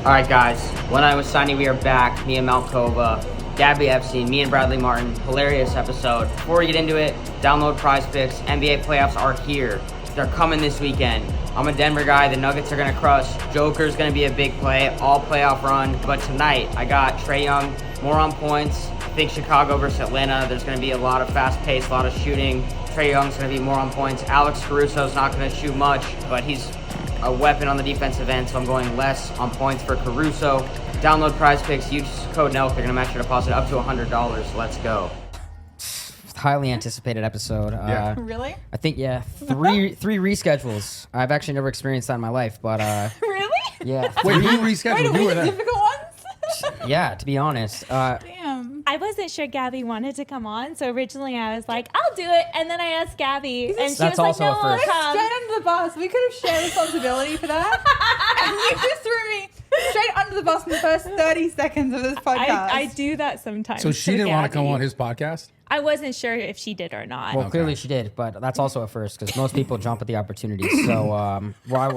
Alright guys, when I was Steiny, we are back, me and Malkova, Gabby Epstein, me and Bradley Martyn. Hilarious episode. Before we get into it, download Prize Picks. NBA playoffs are here. They're coming this weekend. I'm a Denver guy, the Nuggets are going to crush. Joker's going to be a big play, all playoff run. But tonight, I got Trae Young, more on points. I think Chicago versus Atlanta, there's going to be a lot of fast pace, a lot of shooting. Trae Young's going to be more on points. Alex Caruso's not going to shoot much, but he's a weapon on the defensive end, so I'm going less on points for Caruso. Download Prize Picks, use code NELK, they're going to match your deposit up to $100. Let's go. Highly anticipated episode. Really? I think, three reschedules. I've actually never experienced that in my life, but Really? yeah. Wait, you rescheduled? Wait, You were there. difficult ones? Yeah, to be honest. Damn. I wasn't sure Gabby wanted to come on, so originally I was like, I'll do it. And then I asked Gabby, and she That's was like, also no, a I'll first. come. Straight under the bus. We could have shared responsibility for that. And you just threw me straight under the bus in the first 30 seconds of this podcast. I do that sometimes. So she for didn't want to come Gabby. on his podcast? I wasn't sure if she did or not. Well, clearly she did, but that's also a first because most people jump at the opportunity. So I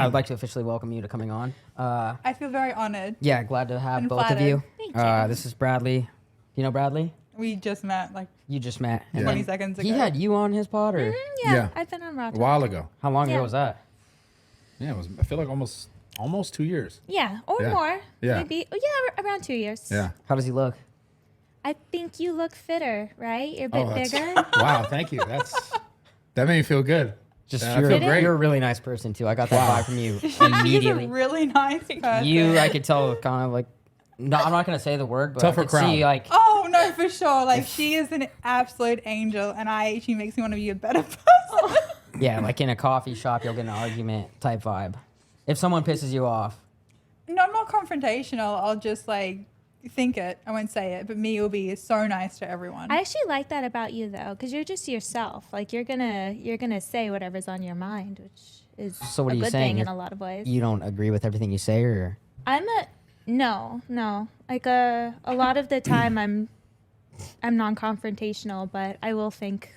would like to officially welcome you to coming on. I feel very honored. Yeah, glad to have And both of flattered. you. Thank you. This is Bradley. You know Bradley? We just met like You just met. And 20 then seconds He ago. had you on his pod, or Yeah, Yeah. I've been on Raw A Talk. while ago. how long Yeah. ago was that? Yeah, it was. I feel like almost 2 years. Yeah, or Yeah. more. Yeah. Maybe. Oh, yeah, around 2 years. Yeah. How does he look? I think you look fitter, right? You're a bit that's- bigger. Wow, thank you. That made me feel good. Just I you're, feel great. you're a really nice person too. I got that vibe from you She's immediately. a really nice person. You, I could tell, kind of like. No, I'm not gonna say the word, but Tougher I could crowd. see like. Oh, no, for sure. Like, she is an absolute angel, and she makes me want to be a better person. Yeah, like in a coffee shop, you'll get an argument type vibe. If someone pisses you off, No, I'm not confrontational. I'll just, like, think it. I won't say it, but me will be so nice to everyone. I actually like that about you, though, because you're just yourself. Like, you're gonna say whatever's on your mind, which is So what a are you good saying? thing in You're- a lot of ways. you don't agree with everything you say, or No. Like a lot of the time, I'm non-confrontational, but I will think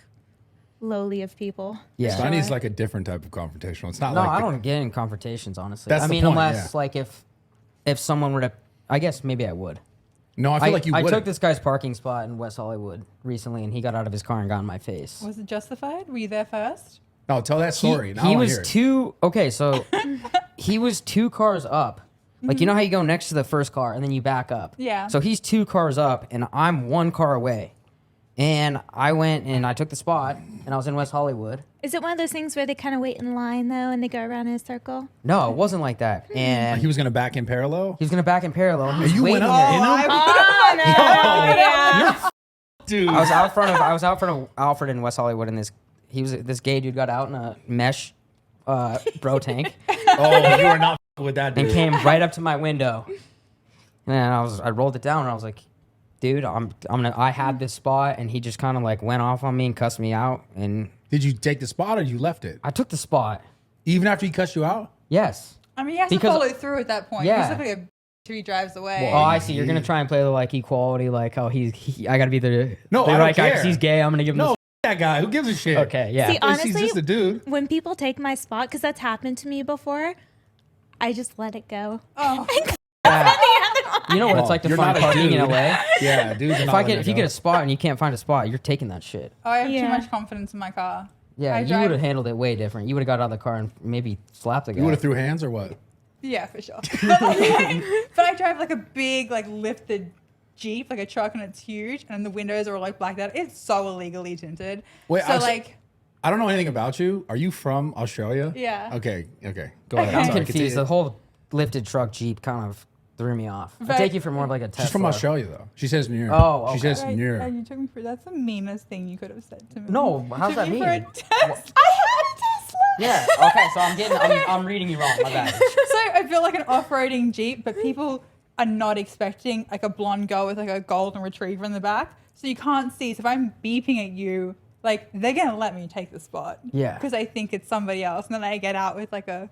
lowly of people. yeah. Sure. Steiny's like a different type of confrontational. It's not No, like I don't get in confrontations, honestly. That's I the mean, point, unless yeah. like if someone were to, I guess maybe I would. No, I feel like you I would. took this guy's parking spot in West Hollywood recently, and he got out of his car and got in my face. Was it justified? Were you there first? No, tell that story. Now I He wanna was hear it. two. Okay, so he was 2 cars up. Like, you know how you go next to the first car and then you back up? Yeah. So he's 2 cars up, and I'm 1 car away. And I went and I took the spot, and I was in West Hollywood. Is it one of those things where they kind of wait in line though, and they go around in a circle? No, it wasn't like that. And He was gonna back in parallel. he was gonna back in parallel. He was you went waiting up there. in him? Yeah. Dude. I was out front of Alfred in West Hollywood, and this gay dude got out in a mesh bro tank Oh, you are not with that and dude. came right up to my window. And then I rolled it down, and I was like, dude, I had this spot, and he just kind of like went off on me and cussed me out, and Did you take the spot or you left it? I took the spot. Even after he cussed you out? Yes. I mean, he has Because- to follow through at that point. Yeah. He's like a 3 drives away. Oh, I see. You're gonna try and play the like equality, like how I gotta be the No, the I don't right guy care. because he's gay. I'm gonna give him. No, that guy. Who gives a shit? Okay, yeah. See, He's honestly, just a dude. when people take my spot, because that's happened to me before, I just let it go. Oh, You know what it's like to You're find not a parking in dude. LA. Yeah, dude. If you get a spot and you can't find a spot, you're taking that shit. I have Yeah. too much confidence in my car. Yeah, I you drive- would have handled it way different. You would have got out of the car and maybe slapped the guy. You would have threw hands or what? Yeah, for sure. But I drive like a big, like lifted Jeep, like a truck, and it's huge, and the windows are all like blacked out. It's so illegally tinted. Wait, so I was- like, I don't know anything about you. Are you from Australia? Yeah. Okay. Go ahead. I'm Sorry, confused. continue. The whole lifted truck Jeep kind of threw me off. I But- take you for more of like a Tesla. She's from Australia though. She says New York. Oh, She okay. says right, New York. you took me for that's the meanest thing you could have said to me. No, You how's took that me for a mean? test. I have a Tesla. Yeah. Okay. So I'm reading you wrong. My bad. So I feel like an off-roading Jeep, but people are not expecting like a blonde girl with like a golden retriever in the back, so you can't see. So if I'm beeping at you, like they're gonna let me take the spot. Yeah. Because I think it's somebody else, and then I get out with like a,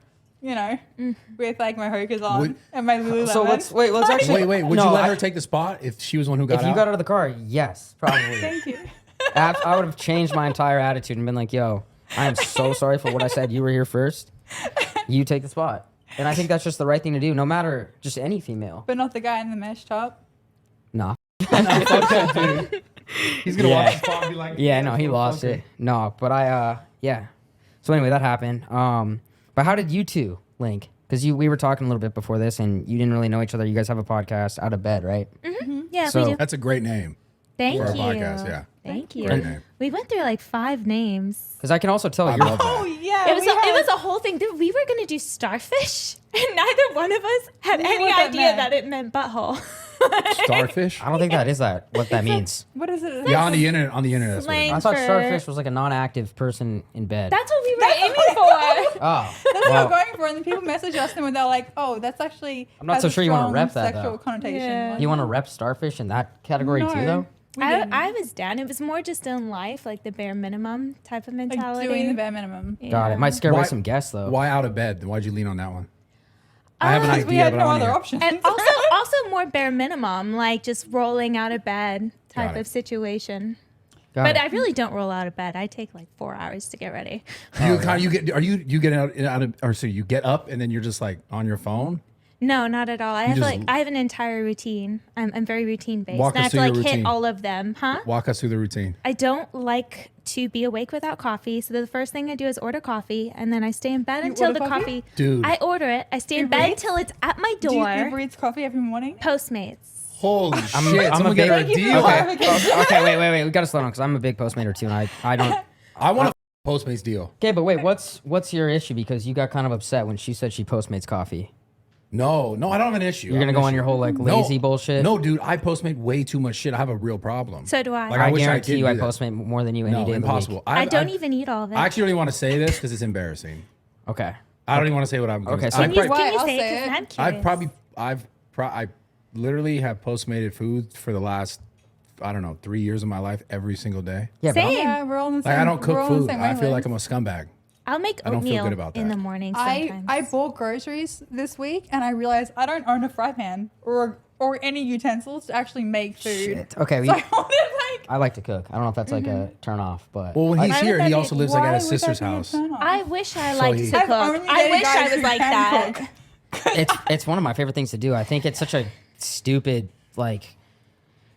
with like my hokers on Would- and my Lululemon. So let's actually Wait. Would no, you let I- her take the spot if she was the one who got If out? you got out of the car, yes, probably. Thank you. I would have changed my entire attitude and been like, yo, I am so sorry for what I said. You were here first. You take the spot. And I think that's just the right thing to do, no matter just any female. But not the guy in the mesh top. Nah. He's gonna Yeah. watch the spot and be like, Yeah, no, he lost it. No, but yeah. So anyway, that happened. But how did you two link? Because we were talking a little bit before this, and you didn't really know each other. You guys have a podcast out of bed, right? Yeah, So- we do. That's a great name. Thank for our you. podcast, yeah. Thank you. Great name. We went through like 5 names. Because I can also tell I you're. love Oh that. yeah, It was a whole thing. Dude, we were gonna do starfish, and neither one of us had We knew any what that idea meant. that it meant butthole. Starfish. I don't think that is what that means. What is it? Yeah, on the internet. On the internet. That's what it Slang. is. I thought for- starfish was like a non-active person in bed. That's what we were aiming for. Oh, That's what well, we're going for, and then people message us and they're like, "Oh, that's actually." I'm not has so a sure you wanna strong rep that, sexual though. connotation. Yeah. Like, you want to rep starfish in that category No. too, though? we didn't. I was down. It was more just in life, like the bare minimum type of like mentality. doing the bare minimum. Got it. Might scare away Why- some guests though. Why out of bed? Why'd you lean on that one? I have an Because idea, we had but no I want other to options. And also more bare minimum, like just rolling out of bed type Got it. of situation. Got But it. I really don't roll out of bed. I take like 4 hours to get ready. You get out of, or so you get up and then you're just like on your phone. No, not at all. I You have just- I have an entire routine. I'm very routine based. Walk And I us have to through like your hit routine. all of them, huh? Walk us through the routine. I don't like to be awake without coffee. So the first thing I do is order coffee, and then I stay in bed You until order the coffee? coffee. Dude. I order it. I stay in Uber bed Eats? till it's at my Do you door. Uber Eats coffee every morning? Postmates. Holy shit! I'm Someone a get her a big- Thank you deal. for Okay. clarification. Okay, wait. We got to slow down because I'm a big Postmater too, and I don't. I want a Postmates deal. Okay, but wait, what's your issue? Because you got kind of upset when she said she Postmates coffee. No, I don't have an issue. You're gonna go on your whole like lazy bullshit. No, dude, I Postmate way too much shit. I have a real problem. So do I. Like, I wish guarantee did you, I do that. Postmate more than you any No, day impossible. of the week. I don't even eat all of it. I actually don't even want to say this because it's embarrassing. Okay. I don't even want to say what I'm going Okay, to so say. can you, Why? can you I'll say say it? 'Cause it. I'm curious. I literally have Postmated food for the last, I don't know, 3 years of my life every single day. Yeah, but Same. Yeah, we're all in the same. Like I don't we're cook all in the food. same I feel like wavelength. I'm a scumbag. I'll make I don't feel oatmeal good about in that. the morning sometimes. I bought groceries this week and I realized I don't own a fry pan or any utensils to actually make food. Shit. Okay, So I wanted like. I like to cook. I don't know if that's like a turn off, but Well, when he's Why would here, that he be- also lives like why at his would that sister's be a house. turn off? I wish I So liked he- to I've cook. only I dated wish guys I was who like can that. cook. it's one of my favorite things to do. I think it's such a stupid like.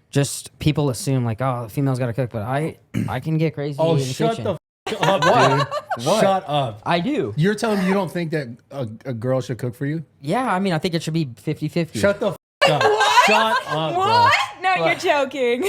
Just people assume like, oh, the female's got to cook, but I can get crazy Oh, in the shut kitchen. the up, dude. What? Shut up. I do. You're telling me you don't think that a girl should cook for you? Yeah, I mean, I think it should be 50-50. Shut the up. Shut up, bro. What? No, you're What? joking.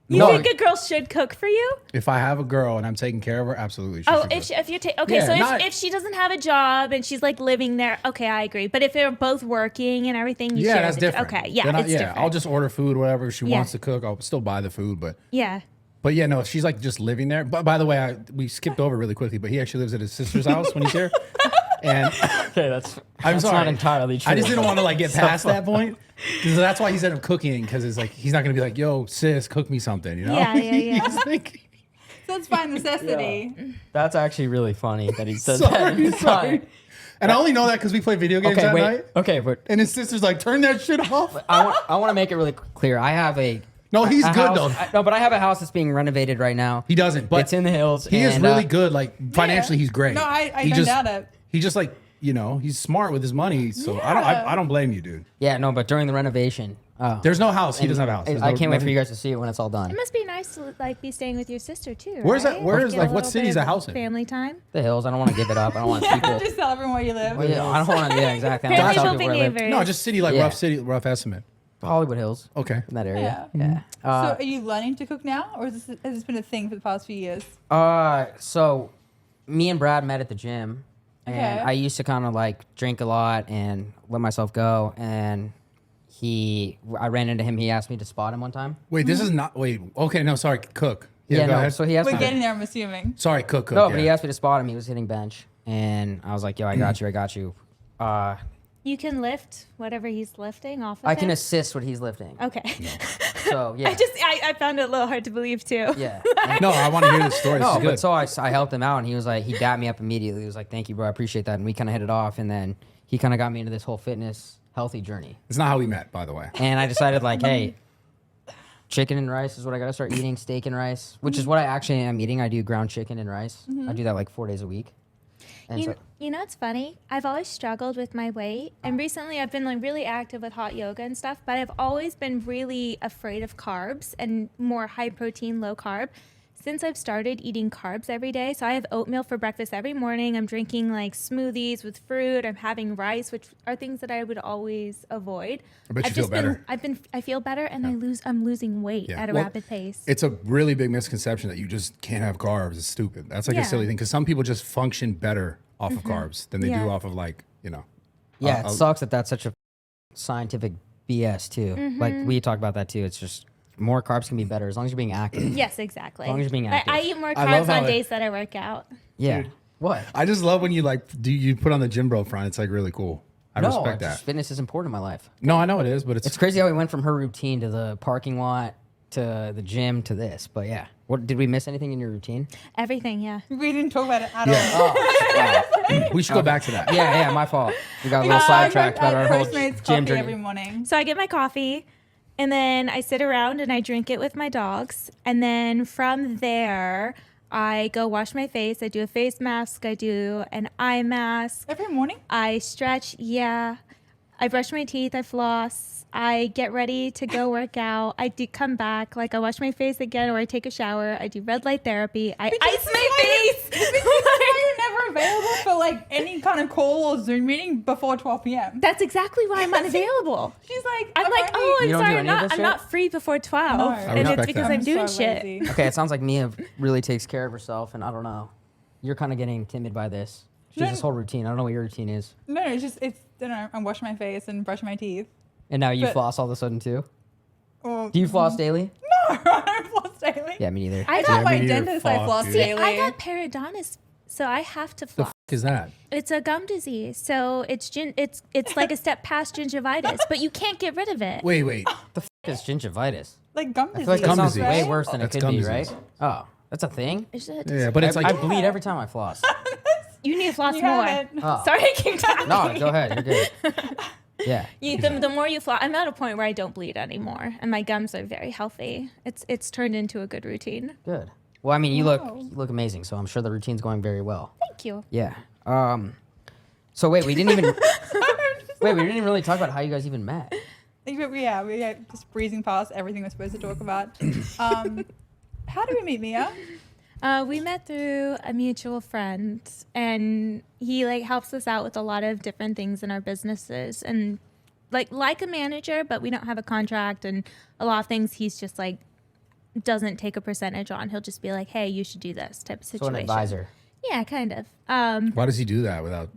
You No. think a girl should cook for you? If I have a girl and I'm taking care of her, absolutely. She Oh, should cook. if you're okay, Yeah, so not- if she doesn't have a job and she's like living there, okay, I agree. But if they're both working and everything, you Yeah, share that's the- different. Okay, yeah, Then it's different. I'll just order food, whatever she Yeah. wants to cook. I'll still buy the food, but yeah. yeah, no, if she's like just living there. But by the way, we skipped over really quickly, but he actually lives at his sister's house when he's here. And Okay, that's I'm sorry, not entirely true. I just didn't want to like get past that point. 'Cause that's why he's ended up cooking, because it's like he's not gonna be like, "Yo, sis, cook me something," you know? Yeah, yeah, yeah. He's like, So it's by necessity. That's actually really funny that he said sorry, that. sorry. And I only know that because we play video games Okay, that wait. night. Okay, but And his sister's like, "Turn that shit off." I want to make it really clear. I have No, he's a good house- though. No, but I have a house that's being renovated right now. He doesn't, but It's in the hills. he is and, really good. Like financially, he's great. No, I He don't just- doubt it. He just like he's smart with his money. So Yeah. I don't blame you, dude. Yeah, no, but during the renovation, There's no house. He doesn't have a house. There's I no- can't wait for nothing- you guys to see it when it's all done. It must be nice to like be staying with your sister too. Where's that- right? where is, Get a like, what little city is bit that of house in? Family time. The hills. I don't want to give it up. I don't want Yeah, people. just tell everyone where you live. Well, yeah, I don't want to. Yeah, exactly. I don't Apparently wanna tell bumping people where I live. neighbors. No, just city, like Yeah. rough estimate. Hollywood Hills, Okay. in that area. Yeah. Yeah. So are you learning to cook now, or has this been a thing for the past few years? So me and Brad met at the gym, and Okay. I used to kind of like drink a lot and let myself go. And I ran into him. He asked me to spot him one time. Wait, this is not. Wait. Okay, no, sorry. Cook. Yeah, go no. ahead. So he asked We're me. getting there, I'm assuming. Sorry, cook. No, yeah. but he asked me to spot him. He was hitting bench, and I was like, "Yo, I got you. I got you." You can lift whatever he's lifting off of I can him? assist what he's lifting. Okay. So yeah, I found it a little hard to believe too. yeah. No, I want to hear this story. This No, is good. but so I helped him out, and he was like, he dapped me up immediately. He was like, "Thank you, bro. I appreciate that." And we kind of hit it off, and then he kind of got me into this whole fitness, healthy journey. It's not how we met, by the way. And I decided, like, hey, chicken and rice is what I got to start eating. Steak and rice, which is what I actually am eating. I do ground chicken and rice. I do that like 4 days a week. And so, You know, it's funny. I've always struggled with my weight, and recently I've been like really active with hot yoga and stuff. But I've always been really afraid of carbs and more high protein, low carb. Since I've started eating carbs every day, so I have oatmeal for breakfast every morning. I'm drinking like smoothies with fruit. I'm having rice, which are things that I would always avoid. I bet you feel better. I feel better, and I'm losing weight at a rapid pace. It's a really big misconception that you just can't have carbs. It's stupid. That's like a silly thing because some people just function better off of carbs than they do off of like, you know. yeah, it sucks that that's such a scientific BS too. Like we talk about that too. It's just more carbs can be better as long as you're being active. Yes, exactly. As long as you're being active. I eat more I love carbs on how days that I work out. Yeah. What? I just love when you like you put on the gym bro front. It's like really cool. I respect that. Fitness is important in my life. No, I know it is, but It's crazy how we went from her routine to the parking lot to the gym to this. But yeah, what did we miss anything in your routine? Everything, yeah. We didn't talk about it at all. Oh, we should go back to that. yeah, my fault. We got a little sidetracked about our whole Postmates gym coffee every journey. morning. So I get my coffee, and then I sit around and I drink it with my dogs. And then from there, I go wash my face. I do a face mask. I do an eye mask. Every morning? I stretch, yeah. I brush my teeth. I floss. I get ready to go work out. I do come back, like I wash my face again, or I take a shower. I do red light therapy. I ice my face. This is why you're never available for like any kind of call or Zoom meeting before 12 p.m. That's exactly why I'm unavailable. She's like, I'm like, only- oh, I'm You don't do sorry, any of this I'm shit? not free before 12. No. And it's respect because that. I'm doing so shit. lazy. Okay, it sounds like Mia really takes care of herself, and I don't know. You're kind of getting timid by this. She has No. this whole routine. I don't know what your routine is. No, I don't know, I'm washing my face and brushing my teeth. And now you But- floss all of a sudden too? Or, Do you floss daily? No, I don't floss daily. Yeah, me neither. I I got got my me neither. dentist, I Fuck, floss dude. daily. I got periodontitis, so I have to The floss. fuck is that? It's a gum disease, so it's like a step past gingivitis, but you can't get rid of it. Wait. The f is gingivitis? like gum I disease, feel like that Gum sounds disease. way worse than That's it could gum be, disease. right? Oh, that's a thing? Is it- Yeah, but it's I like bleed every time I floss. you need to floss You more. haven't. Oh. Sorry, I keep talking. No, go ahead. You're good. Yeah. The more you floss, I'm at a point where I don't bleed anymore, and my gums are very healthy. It's turned into a good routine. Good. Well, I mean, you Wow. look amazing, so I'm sure the routine's going very well. Thank you. Yeah. So wait, we didn't even really talk about how you guys even met. Yeah, we are just breezing past everything we're supposed to talk about. How did we meet, Mia? We met through a mutual friend, and he like helps us out with a lot of different things in our businesses, and like a manager, but we don't have a contract, and a lot of things he's just like doesn't take a percentage on. He'll just be like, "Hey, you should do this," type of So situation. an advisor. Yeah, kind of. why does he do that without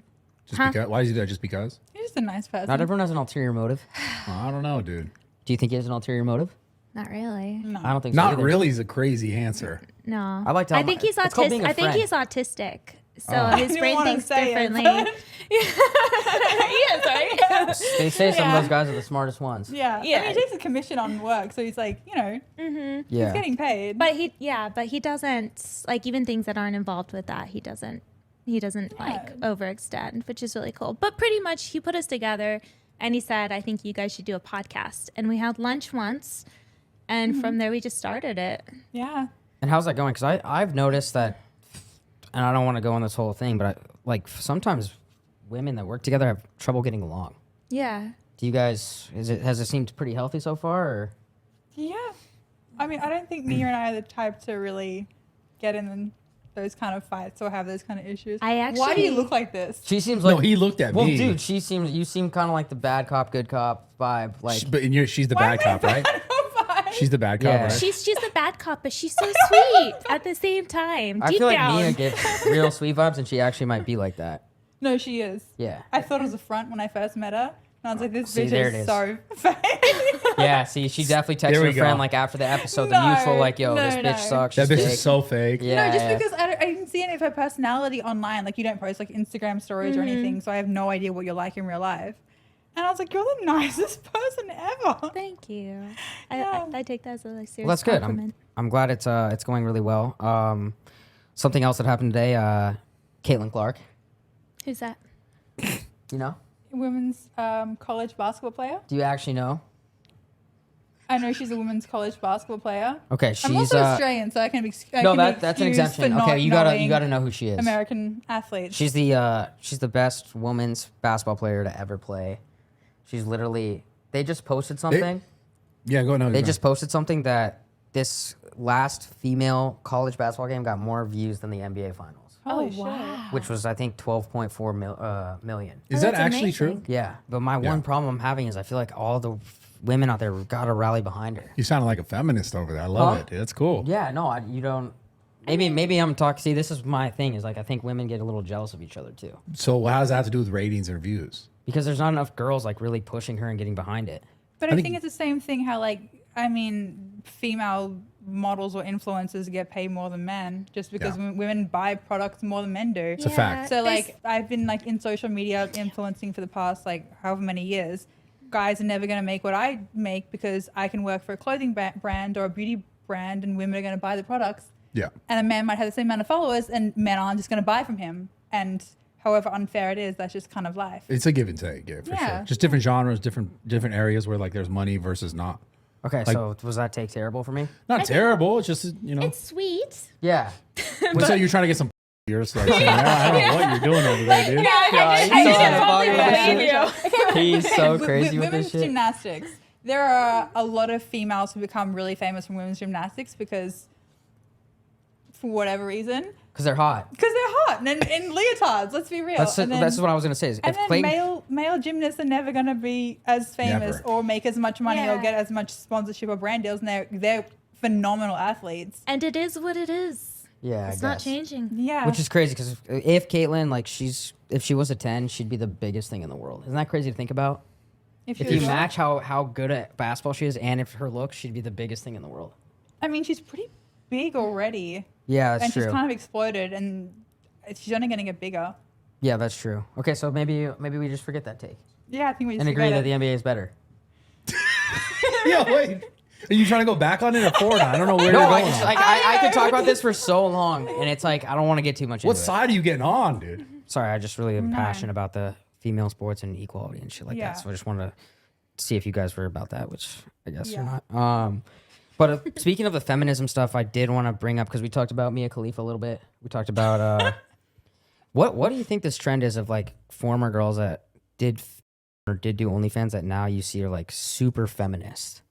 just because? Why does he do that just because? You're just a nice person. Not everyone has an ulterior motive. I don't know, dude. Do you think he has an ulterior motive? Not really. No. I don't think so. Not either. really is a crazy answer. No. I like to. I think he's it's called autistic. being a I think friend. he's autistic. So Oh. his didn't brain wanna thinks say it, differently. but- Yes, right? They say some Yeah. of those guys are the smartest ones. Yeah. Yeah. I mean, he takes a commission on work, so he's like, Yeah. he's getting paid. But he doesn't like even things that aren't involved with that. He doesn't like overextend, which is really cool. But pretty much he put us together and he said, I think you guys should do a podcast. And we had lunch once, and from there we just started it. yeah. And how's that going? Because I've noticed that, and I don't want to go on this whole thing, but sometimes women that work together have trouble getting along. Yeah. Do you guys? Has it seemed pretty healthy so far? Or? Yeah. I mean, I don't think Mia and I are the type to really get in those kind of fights or have those kind of issues. Why do you actually- look like this? She seems like. No, he looked at well, me. dude, you seem kind of like the bad cop, good cop vibe. Like, But she's the Why bad am I cop, right? bad on She's the bad cop, Yeah. right? She's the bad cop, but she's so sweet at the same time. I Deep feel like down. Mia gives real sweet vibes, and she actually might be like that. No, she is. Yeah. I thought it was a front when I first met her. And I was like, this See, bitch there it is is. so fake. Yeah, see, she definitely There texted we her friend go. like after the episode, No, the mutual, like, yo, this no, bitch no. sucks. That she's bitch fake. is so fake. Yeah. No, just yeah. because I didn't see any of her personality online. Like, you don't post like Instagram stories or anything, so I have no idea what you're like in real life. And I was like, you're the nicest person ever. Thank you. Yeah. I take that as a like, serious Well, that's good. compliment. I'm glad it's going really well. Something else that happened today, Caitlin Clark, Who's that? you know? Women's college basketball player. Do you actually know? I know she's a women's college basketball player. Okay, I'm she's also Australian, so I can be. no, that's that's an exemption. Okay, you gotta know who she is. American athletes. She's the best women's basketball player to ever play. She's literally. They just posted something. Yeah, go ahead. They just posted something that this last female college basketball game got more views than the NBA finals, Holy shit. wow. which was I think 12.4 million. Is Oh, that that's actually true? amazing. Yeah, but my one problem I'm having is I feel like all the women out there gotta rally behind her. You sound like a feminist over there. I love Huh? it. Dude. That's cool. Yeah, no, you don't. Maybe I'm talking. See, this is my thing. Is like I think women get a little jealous of each other too, So how does that have to do with ratings or views? because there's not enough girls like really pushing her and getting behind it. But I I think- think it's the same thing. How female models or influencers get paid more than men just because Yeah. women buy products more than men do. It's a fact. So there's- I've been in social media influencing for the past however many years. Guys are never going to make what I make because I can work for a clothing brand or a beauty brand, and women are going to buy the products. Yeah. And a man might have the same amount of followers, and men aren't just going to buy from him. And however unfair it is, that's just kind of life. It's a give and take, yeah, for Yeah. sure. Just different genres, different areas where there's money versus not. Okay, Like- so was that take terrible for me? Not terrible. It's just It's sweet. Yeah. So you're trying to get some. You're just like, saying, I don't know what you're doing over there, dude. He's so With crazy with women's this shit. gymnastics, there are a lot of females who become really famous from women's gymnastics because, for whatever reason, Because they're hot. because they're hot and in leotards. Let's be real. That's And then- what I was gonna say. Is And if then Clayton, male gymnasts are never going to be as famous Never. or make as much money or Yeah. get as much sponsorship or brand deals, and they're phenomenal athletes. And it is what it is. yeah, It's I not guess. changing. Yeah, Which is crazy because if Caitlyn, if she was a 10, she'd be the biggest thing in the world. Isn't that crazy to think about? If she you was- match how good at basketball she is and if her looks, she'd be the biggest thing in the world. I mean, she's pretty big already, Yeah, that's and true. she's kind of exploded, and she's only going to get bigger. Yeah, that's true. Okay, so maybe we just forget that take Yeah, I think we just and agree forget that it. the NBA is better. Yeah, wait. Are you trying to go back on it or forward on it? I don't know where No, you're I going. just on. I could talk about this for so long, and it's like I don't want to get too much What into it. side are you getting on, dude? Sorry, I just really am passionate about the female sports and equality and shit like Yeah. that. So I just wanted to see if you guys were about that, which I guess Yeah. you're not. But speaking of the feminism stuff, I did want to bring up because we talked about Mia Khalifa a little bit. We talked about what do you think this trend is of former girls that did do OnlyFans that now you see are super feminist?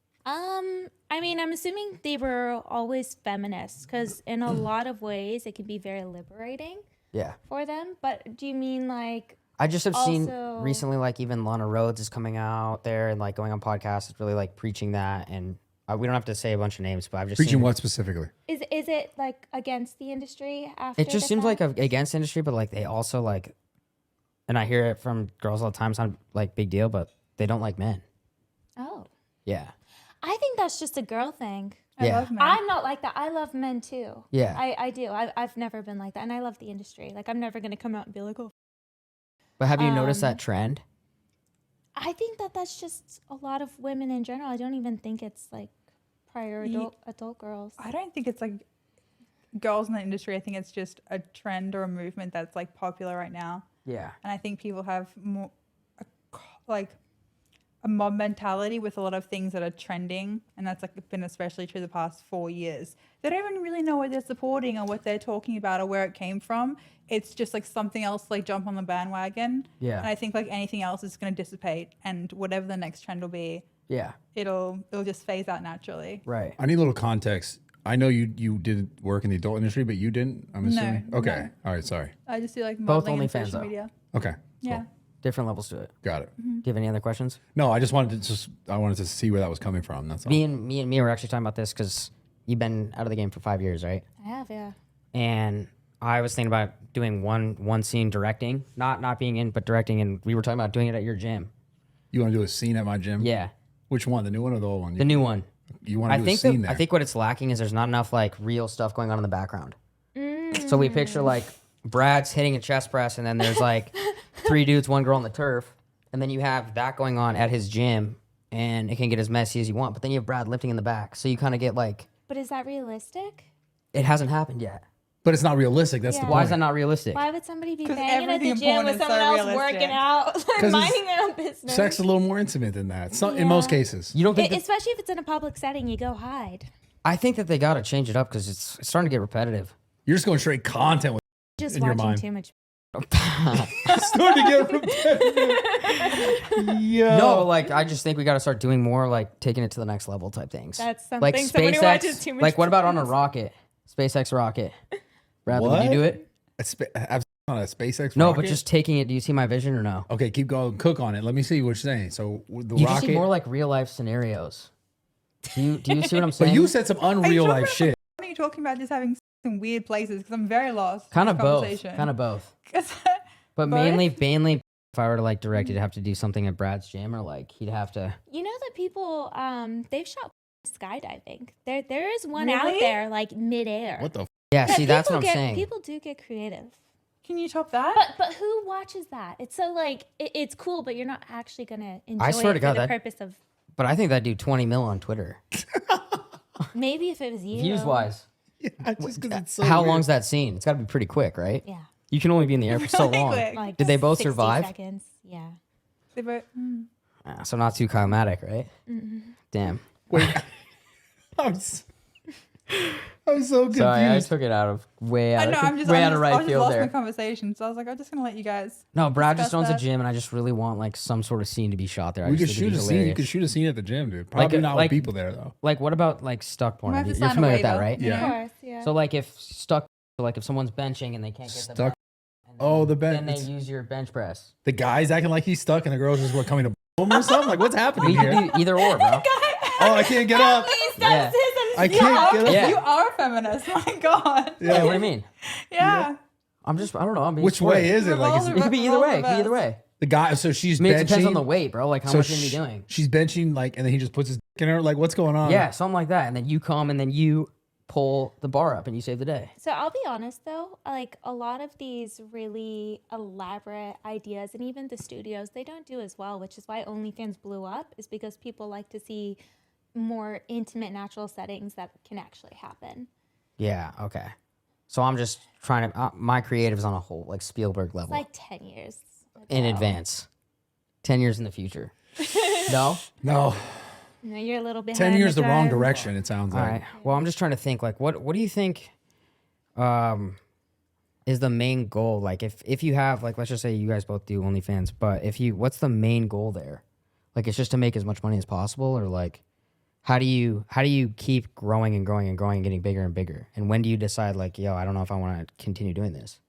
I mean, I'm assuming they were always feminists because in a lot of ways it can be very liberating Yeah. for them. But do you mean I just have seen Also- recently, even Lana Rhoades is coming out there and going on podcasts, really preaching that. And we don't have to say a bunch of names, but I've just Preaching seen, what specifically? is it against the industry after? It just the seems fact? against industry, but they also and I hear it from girls all the time. It's not big deal, but they don't like men. Oh, Yeah, I think that's just a girl thing. I Yeah. love men. I'm not like that. I love men too. Yeah. I do. I've never been like that, and I love the industry. I'm never gonna come out and be like, oh. but have you noticed that trend? I think that's just a lot of women in general. I don't even think it's prior adult girls. I don't think it's girls in the industry. I think it's just a trend or a movement that's popular right now. Yeah, And I think people have more a mob mentality with a lot of things that are trending, and that's been especially true the past 4 years. They don't even really know what they're supporting or what they're talking about or where it came from. It's just something else, jump on the bandwagon. Yeah. And I think anything else is going to dissipate, and whatever the next trend will be, yeah, it'll just phase out naturally. right. I need a little context. I know you did work in the adult industry, but you didn't, I'm assuming? No, Okay. All right, sorry. I just do Both modeling and OnlyFans, social though. media. Okay. Yeah. Cool. Different levels to it. Got it. Do you have any other questions? No, I just wanted to see where that was coming from. That's all. Me and Mia were actually talking about this because you've been out of the game for 5 years, right? I have, yeah. And I was thinking about doing one scene directing, not being in, but directing. And we were talking about doing it at your gym. You want to do a scene at my gym? Yeah, Which one? The new one or the old one? the new one. You want to I do a think scene there? I think what it's lacking is there's not enough real stuff going on in the background. So we picture Brad's hitting a chest press, and then there's 3 dudes, 1 girl on the turf, and then you have that going on at his gym, and it can get as messy as you want. But then you have Brad lifting in the back, so you kind of get But is that realistic? it hasn't happened yet. But it's not realistic. That's the Yeah. point. Why is that not realistic? Why would somebody be 'Cause banging at the everything gym porn with is so someone else realistic. working out, it's- minding their own business? Sex is a little more intimate than that. In most cases. You don't think? that- Especially if it's in a public setting, you go hide. I think that they got to change it up because it's starting to get repetitive. You're just going straight content with Just in your watching mind. too much. It's starting to get repetitive. Yeah. No, but like I just think we got to start doing more like taking it to the next level type things. That's something like someone who watches SpaceX. too much Like what about on a porn. rocket? SpaceX rocket. Bradley, would What? you do it? I've on a SpaceX No, rocket? but just taking it. Do you see my vision or no? Okay, keep going. Cook on it. Let me see what you're saying. So with the You rocket. just see more like real life scenarios. Do you see what I'm but saying? you said some unreal life shit. What are you talking about? Just having some weird places? Because I'm very lost. Kind of in this both. conversation. Kind of both. But Both? mainly, if I were to like direct you to have to do something at Brad's gym or like he'd have to. You know that people, they've shot skydiving. There is one out Really? there like midair. What the f? Yeah, But see, that's what I'm people saying. People do get creative. Can you top that? But who watches that? It's so like it's cool, but you're not actually gonna enjoy swear it to God, for the that- purpose of But I think that'd do 20 mil on Twitter. maybe if it was you. Views wise. Yeah, just because it's so How weird. long's that scene? It's got to be pretty quick, right? Yeah. You can only be in the air for so Really long. quick. Like Did they both 60 survive? Seconds. Yeah. They both- So not too climatic, right? Damn. Wait. I'm so confused. Sorry, I took it out of way I out know. of, I'm just. way I'm out of just, right I just field lost my there. conversation, so I was like, I'm just gonna let you guys. No, Brad just discuss owns a that. gym, and I just really want like some sort of scene to be shot there. I we could just think shoot a it'd be scene. You hilarious. could shoot a scene at the gym, dude. Probably not like- with people there though. Like, what about like stuck porn? You might have to You're sign a familiar with that, waiver. right? Yeah. Of course. Yeah. So like if stuck, like if someone's benching and they can't get the Stuck- back, and Oh, the bench. then they it's- use your bench press. The guy's acting like he's stuck, and the girls just were coming to him or something. Like, what's happening We could here? do either or, bro. Oh, I can't get up. Yeah. I can't get up. Yeah. You are a feminist. My God. Yeah, what do you mean? Yeah. I don't know. I'm being Which way sporty. is it? Like, is Revolver- It could be either way. It could be either Revolver way. the guy? So she's I mean, benching. it depends on the weight, bro. Like how much are you doing? She's benching, like, and then he just puts his dick in her. Like, what's going on? Yeah, something like that. And then you come and then you pull the bar up and you save the day. So I'll be honest though, like a lot of these really elaborate ideas and even the studios, they don't do as well, which is why OnlyFans blew up, is because people like to see more intimate, natural settings that can actually happen. Yeah. Okay. So I'm just trying to. My creative's on a whole like Spielberg It's level like 10 years in ago. advance. 10 years in the future. No. No, You know, you're a little behind. 10 years the wrong times. direction. It sounds All like. right. Well, I'm just trying to think. Like, what do you think? Is the main goal? Like, if you have like, let's just say you guys both do OnlyFans, but what's the main goal there? Like, it's just to make as much money as possible, or like, how do you keep growing and growing and growing and getting bigger and bigger? And when do you decide like, yo, I don't know if I want to continue doing this?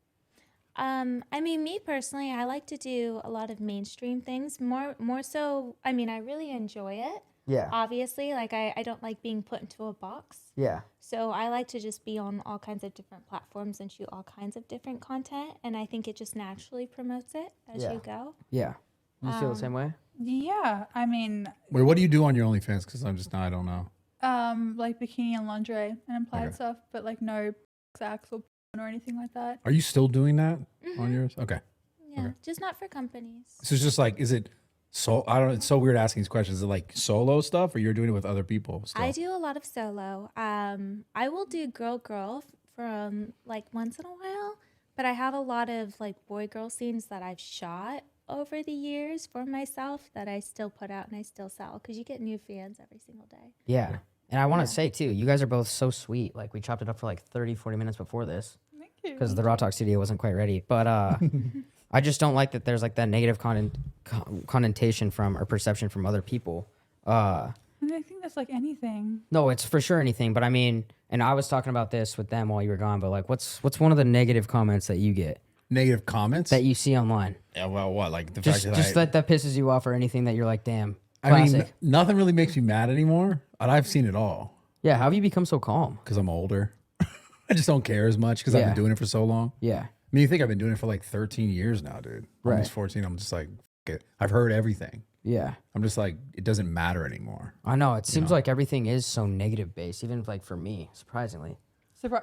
I mean, me personally, I like to do a lot of mainstream things. More so, I mean, I really enjoy it. Yeah. Obviously, like I don't like being put into a box. Yeah. So I like to just be on all kinds of different platforms and shoot all kinds of different content. And I think it just naturally promotes it as Yeah. you go. Yeah. You feel the same way? Yeah. I mean, Wait, what do you do on your OnlyFans? Because I don't know. like bikini and lingerie and implied Okay. stuff, but like no sex or porn or anything like that. Are you still doing that on yours? Okay. Yeah, just not for companies. So it's just like, is it so? I don't. It's so weird asking these questions. Is it like solo stuff, or you're doing it with other people? Still? I do a lot of solo. I will do girl from like once in a while, but I have a lot of like boy-girl scenes that I've shot over the years for myself that I still put out and I still sell because you get new fans every single day. Yeah. And I want to say too, you guys are both so sweet. Like we chopped it up for like 30, 40 minutes before this Thank you. because the Raw Talk studio wasn't quite ready. But I just don't like that there's like that negative connotation from or perception from other people. And I think that's like anything. No, it's for sure anything. But I mean, and I was talking about this with them while you were gone. But like, what's one of the negative comments that you get Negative comments. that you see online? Yeah. Well, what? Like the Just fact that that pisses you off or anything that you're like, damn. I mean, Classic. nothing really makes me mad anymore. And I've seen it all Yeah. How have you become so calm? because I'm older. I just don't care as much because I've Yeah. been doing it for so long. Yeah. I mean, you think I've been doing it for like 13 years now, dude. Right. Almost 14. I'm just like, f- it. I've heard everything. Yeah. I'm just like, it doesn't matter anymore. I know. It seems like everything is so negative based, even like for me, surprisingly.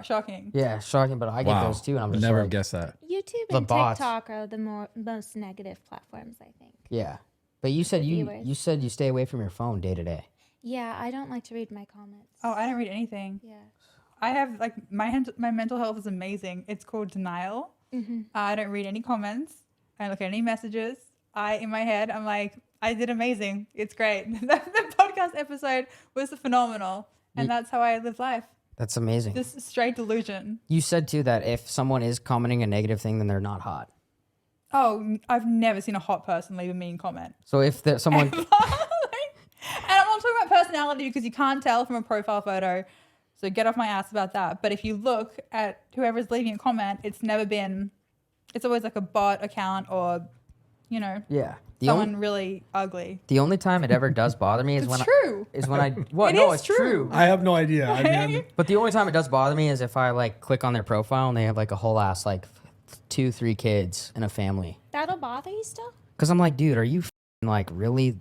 Shocking. Yeah, shocking, but I get Wow. those too, and I'm just Never like, guessed that. YouTube The and bots. TikTok are the most negative platforms, I think. yeah. But you said viewers. you said you stay away from your phone day to day. Yeah, I don't like to read my comments. Oh, I don't read anything. Yeah. I have like my mental health is amazing. It's called denial. I don't read any comments. I don't look at any messages. In my head, I'm like, I did amazing. It's great. The podcast episode was phenomenal. And that's how I live life. That's amazing. This straight delusion. You said too that if someone is commenting a negative thing, then they're not hot. Oh, I've never seen a hot person leave a mean comment. So if someone... And I'm not talking about personality because you can't tell from a profile photo. So get off my ass about that. But if you look at whoever's leaving a comment, it's always like a bot account or, you know, Yeah. someone really ugly. The only time it ever does bother me is It's true. What? It No, is it's true. true. I have no idea. I mean, But the only time it does bother me is if I like click on their profile and they have like a whole ass like 2-3 kids and a family. That'll bother you still? Because I'm like, dude, are you like really?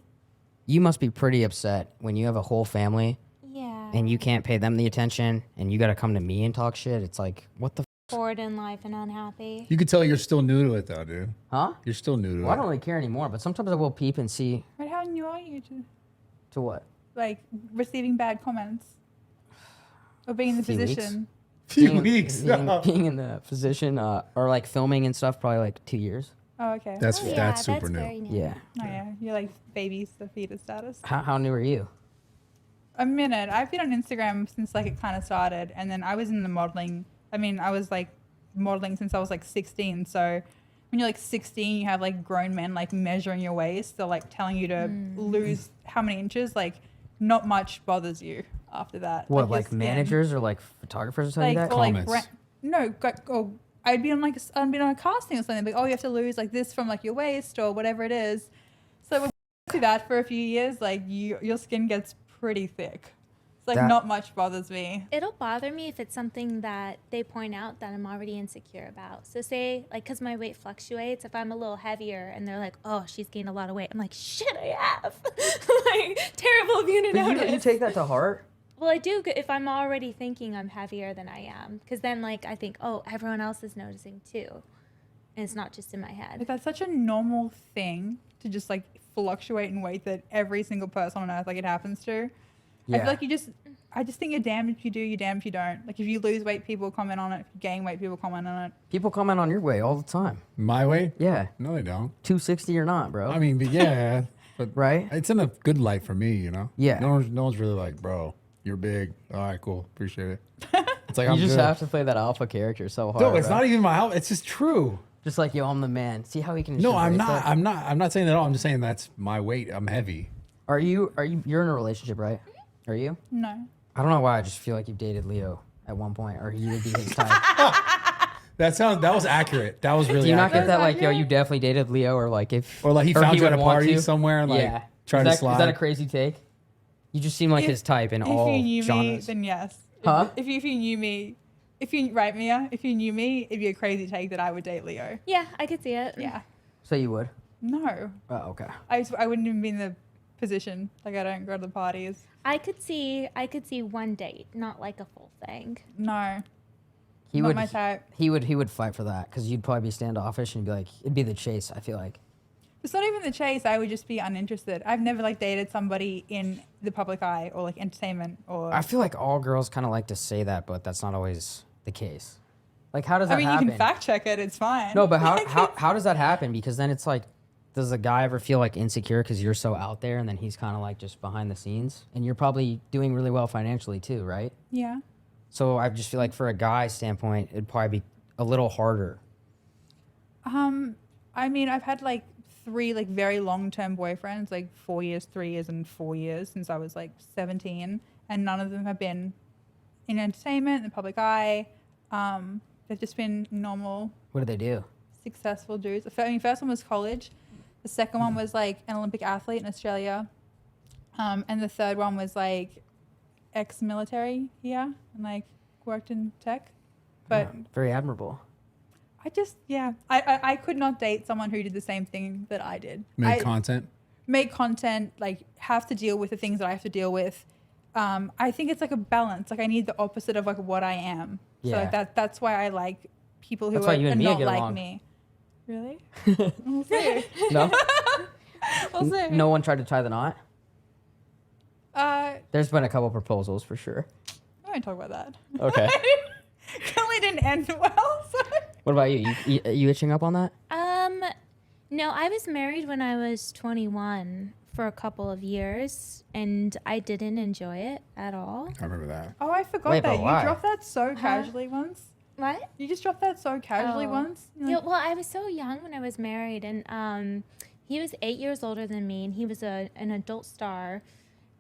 You must be pretty upset when you have a whole family Yeah. and you can't pay them the attention and you got to come to me and talk shit. It's like, what the? Bored in life and unhappy. you could tell you're still new to it, though, dude. Huh? You're still new to Well, I it. don't really care anymore, but sometimes I will peep and see Right, how new are you to what. like receiving bad comments or being in the Few weeks. position? Few weeks. Being in the position or like filming and stuff, probably like 2 years. Oh, okay. That's Oh, yeah, that's super new. very new. Yeah. Oh, yeah. You're like baby fetus status. How new are you? A minute. I've been on Instagram since like it kind of started, and then I was in the modeling. I mean, I was like modeling since I was like 16. So when you're like 16, you have like grown men like measuring your waist. They're like telling you to lose how many inches. Like, not much bothers you after that. What, your like skin. managers or like photographers or something Like, like or that? like Comments. no, or I'd be on like I'd be on a casting or something. Like, oh, you have to lose like this from like your waist or whatever it is. So when you do that for a few years, like your skin gets pretty thick. It's like That- not much bothers me. It'll bother me if it's something that they point out that I'm already insecure about. So say, like, because my weight fluctuates, if I'm a little heavier and they're like, oh, she's gained a lot of weight, I'm like, shit, I have. Like, terrible of you to But notice. you take that to heart? Well, I do if I'm already thinking I'm heavier than I am. Because then, like, I think, oh, everyone else is noticing too. And it's not just in my Like, head. that's such a normal thing to just like fluctuate in weight that every single person on earth like it happens to. I Yeah. feel like I just think you're damned if you do, you're damned if you don't. Like if you lose weight, people comment on it. If you gain weight, people comment on it. People comment on your weight all the time. My way? Yeah. No, they don't. 260 or not, bro. I mean, but yeah, but Right? it's in a good light for me, you know. Yeah. No one's really like, bro, you're big. All right, cool, appreciate it. It's like You I'm just good. have to play that alpha character so hard. No, it's bro. not even my help. It's just true. Just like, yo, I'm the man. See how he can. No, just I'm embrace not. that? I'm not saying that at all. I'm just saying that's my weight. I'm heavy. You're in a relationship, right? Are you? No. I don't know why. I just feel like you've dated Leo at one point, or you would be his type. That was accurate. That was really Do you not accurate. get that? Like, yo, accurate? you definitely dated Leo, or like if, Or like he found you at would a want party to? somewhere and like yeah. tried is to slide. that a crazy take? You just seem like his type in all If you knew me, genres. then yes. Huh? If you knew me, right, Mia? If you knew me, it'd be a crazy take that I would date Leo. Yeah, I could see it. Yeah. So you would? No. Oh, okay. I wouldn't even be in the position. Like I don't go to the parties. I could see one date, not like a full thing. No. He Not would. my type. He would fight for that because you'd probably be standoffish and be like, it'd be the chase. I feel like. It's not even the chase. I would just be uninterested. I've never like dated somebody in the public eye or like entertainment or. I feel like all girls kind of like to say that, but that's not always the case. Like, how does that I mean, happen? you can fact check it. It's fine. No, but Like, how does that happen? Because then it's like, does a guy ever feel like insecure because you're so out there, and then he's kind of like just behind the scenes, and you're probably doing really well financially too, right? Yeah. So I just feel like for a guy standpoint, it'd probably be a little harder. I mean, I've had like 3 like very long-term boyfriends, like 4 years, 3 years, and 4 years since I was like 17, and none of them have been in entertainment, in the public eye. They've just been normal, What do they do? successful dudes. I mean, first one was college. The second one was like an Olympic athlete in Australia. And the third one was like ex-military here and like worked in tech. But Very admirable. I just, yeah, I could not date someone who did the same thing that I did. Make content. Make content, like have to deal with the things that I have to deal with. I think it's like a balance. Like I need the opposite of like what I am. So Yeah. like that's why I like people who That's why you are and Mia not get like along. me. Really? We'll see. No, We'll see. no one tried to tie the knot. Uh, There's been a couple proposals for sure. won't talk about that. Okay. Currently didn't end well. So. What about you? You itching up on that? No, I was married when I was 21 for a couple of years, and I didn't enjoy it at all. I remember that. Oh, I forgot Wait, that. but You why? dropped that so casually once. What? You just dropped that so casually Oh. once. You're Yeah, like, well, I was so young when I was married, and he was 8 years older than me, and he was an adult star.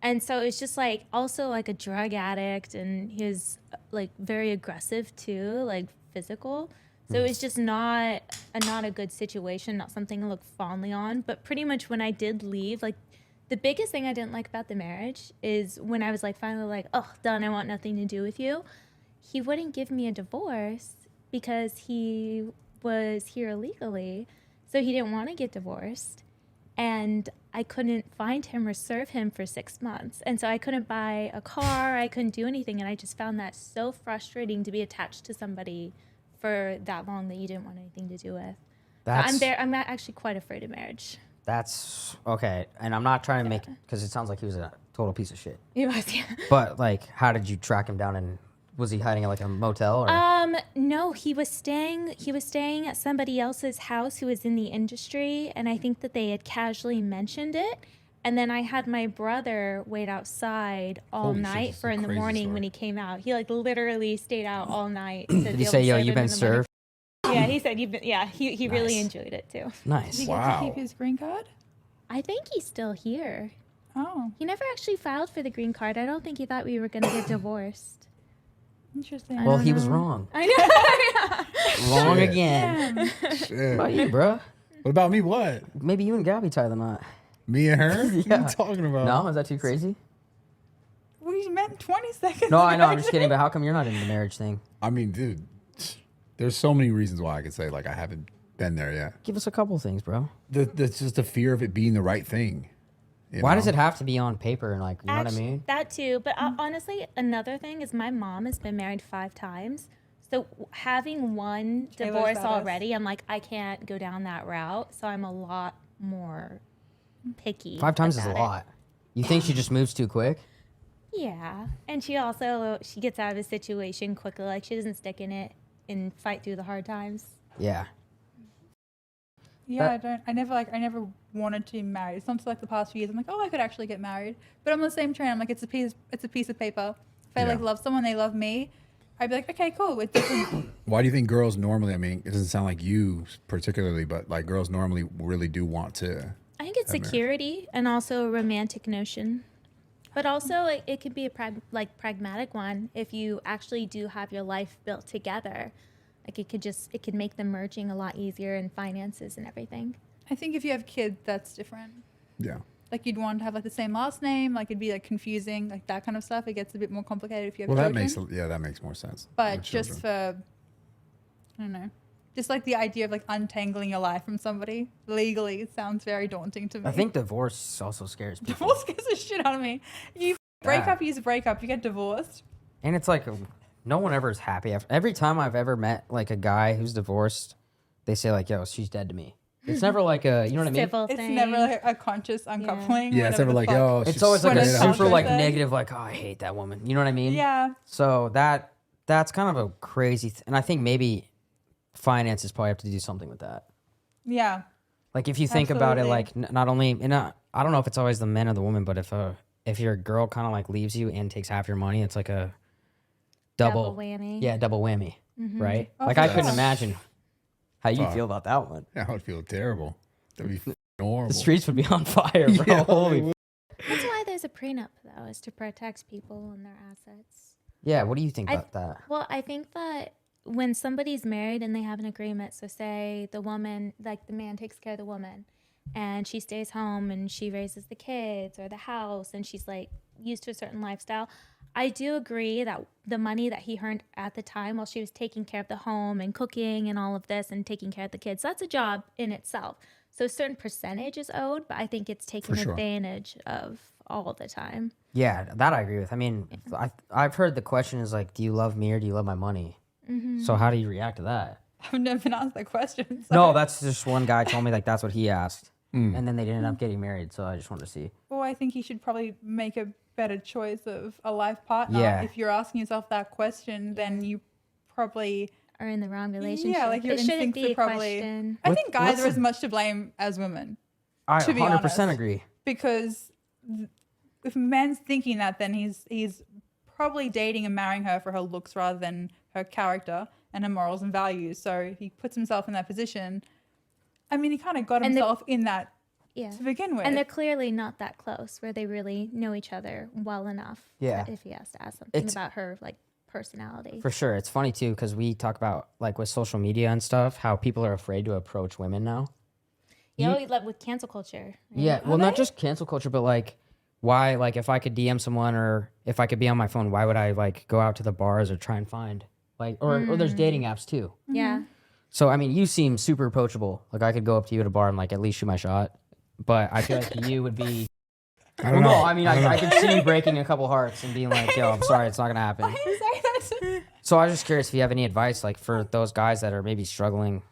And so it was just like also like a drug addict, and he was like very aggressive too, like physical. So it was just not a good situation, not something to look fondly on. But pretty much when I did leave, like the biggest thing I didn't like about the marriage is when I was like finally like, oh, done, I want nothing to do with you. He wouldn't give me a divorce because he was here illegally. So he didn't want to get divorced. And I couldn't find him or serve him for 6 months. And so I couldn't buy a car. I couldn't do anything. And I just found that so frustrating to be attached to somebody for that long that you didn't want anything to do with. I'm actually quite afraid of marriage. That's okay. And I'm not trying to make, because it sounds like he was a total piece of shit. He was, yeah. But like, how did you track him down, and was he hiding at like a motel? Or? No, he was staying at somebody else's house who was in the industry, and I think that they had casually mentioned it. And then I had my brother wait outside all Holy shit, night this is for a in the crazy morning story. when he came out. He like literally stayed out all night. Did he say, yo, you've been served? Yeah, he said you've been. Yeah, he really Nice. enjoyed it too. did Nice. he Wow. get to keep his green card? I think he's still here. Oh, He never actually filed for the green card. I don't think he thought we were gonna get divorced. interesting. Well, he was wrong. I know. Wrong again. Shit. What about you, bro? What about me? What? Maybe you and Gabby tie the knot. Me and her? What are Yeah. you talking about? No, is that too crazy? We met 20 seconds. No, I know. I'm ago. just kidding. But how come you're not in the marriage thing? I mean, dude, there's so many reasons why I could say like I haven't been there yet. Give us a couple things, bro. That's just the fear of it being the right thing. you Why know? does it have to be on paper and like, you know what I Actually, mean? that too. But honestly, another thing is my mom has been married 5 times. So having one Taylor's divorce badass. already, I'm like, I can't go down that route. So I'm a lot more picky. 5 times is a about it. lot. You think she just moves too quick? Yeah. And she gets out of a situation quickly. Like she doesn't stick in it and fight through the hard times. Yeah. Yeah, I never wanted to be married. It's not until like the past few years I'm like, oh, I could actually get married. But I'm on the same train. I'm like, it's a piece of paper. If I Yeah. like love someone, they love me. I'd be like, okay, cool. It doesn't. Why do you think girls normally? I mean, it doesn't sound like you particularly, but like girls normally really do want to. I think it's Have marriage. security and also a romantic notion. But also it could be a pragmatic one if you actually do have your life built together. Like it could make the merging a lot easier in finances and everything. I think if you have kids, that's different. Yeah. Like you'd want to have like the same last name. Like it'd be like confusing, like that kind of stuff. It gets a bit more complicated if you have Well, that children. that makes more sense. But with just children. for, I don't know, just like the idea of like untangling your life from somebody legally sounds very daunting to me. I think divorce also scares people. divorce scares the shit out of me. You break Yeah. up, you break up, you get divorced. And it's like, no one ever is happy. Every time I've ever met like a guy who's divorced, they say like, yo, she's dead to me. It's never like a, you know what I mean? Civil It's thing. never like a conscious uncoupling. Yeah, it's whatever never the like, fuck. yo, It's she's always like When a it's super like something. negative, like, oh, I hate that woman. You know what I mean? Yeah. So that's kind of a crazy, and I think maybe finances probably have to do something with that. Yeah. Like if you think about it, Absolutely. like not only, and I don't know if it's always the men or the woman, but if your girl kind of like leaves you and takes half your money, it's like a double whammy. Yeah, double whammy, right? Oh, like for I couldn't sure. imagine how you Fuck. feel about that one. Yeah, I would feel terrible. That'd be horrible. The streets would be on fire, bro. Yeah, Holy. That's why there's a prenup though, is to protect people and their assets. Yeah. What do you think I- about that? Well, I think that when somebody's married and they have an agreement, so say the woman, like the man takes care of the woman and she stays home and she raises the kids or the house and she's like used to a certain lifestyle. I do agree that the money that he earned at the time while she was taking care of the home and cooking and all of this and taking care of the kids, that's a job in itself. So a certain percentage is owed, but I think it's taken For sure. advantage of all the time. Yeah, that I agree with. I mean, I've heard the question is like, do you love me or do you love my money? So how do you react to that? I've never been asked that question. So. No, that's just one guy told me like that's what he asked. and then they ended up getting married. So I just wanted to see. Well, I think you should probably make a better choice of a life partner. Yeah. If you're asking yourself that question, then you probably Or in the wrong relationship. yeah, like your it shouldn't instincts be are a probably. question. I think guys what's are as much to blame as women, I To be 100% honest. agree. because if a man's thinking that, then he's probably dating and marrying her for her looks rather than her character and her morals and values. So he puts himself in that position. I mean, he kind of got And himself in that Yeah. to begin with. And they're clearly not that close where they really know each other well enough. Yeah. If he has to ask something It's- about her like personality. For sure. It's funny too, because we talk about like with social media and stuff, how people are afraid to approach women now. Like with cancel culture. right? Yeah. Well, not just cancel culture, but like why, like if I could DM someone or if I could be on my phone, why would I like go out to the bars or try and find like, or there's dating apps too. Yeah. So, I mean, you seem super approachable. Like I could go up to you at a bar and like at least shoot my shot. But I feel like you would be. I don't know. No, I mean, I could see you breaking a couple hearts and being like, yo, I'm sorry, it's not going to happen. So I was just curious if you have any advice, like for those guys that are maybe struggling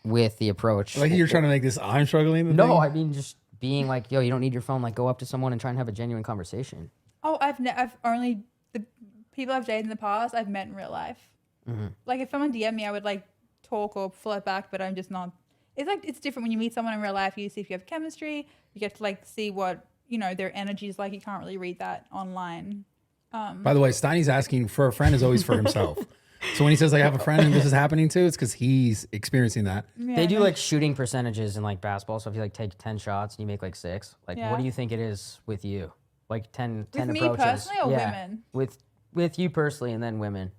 with the approach. Like you're trying to make this I'm struggling. No, thing? I mean, just being like, yo, you don't need your phone. Like go up to someone and try and have a genuine conversation. Oh, I've only the people I've dated in the past I've met in real life. Like if someone DM me, I would like talk or flirt back, but I'm just not. It's like it's different when you meet someone in real life. You see if you have chemistry. You get to like see what their energy is like. You can't really read that online. By the way, Steiny's asking for a friend is always for himself. So when he says like I have a friend and this is happening too, it's because he's experiencing that. Yeah, They do like shooting percentages in like basketball. So if you like take 10 shots and you make like 6, like Yeah. what do you think it is with you? Like 10 With me approaches. personally or women? With you personally and then women.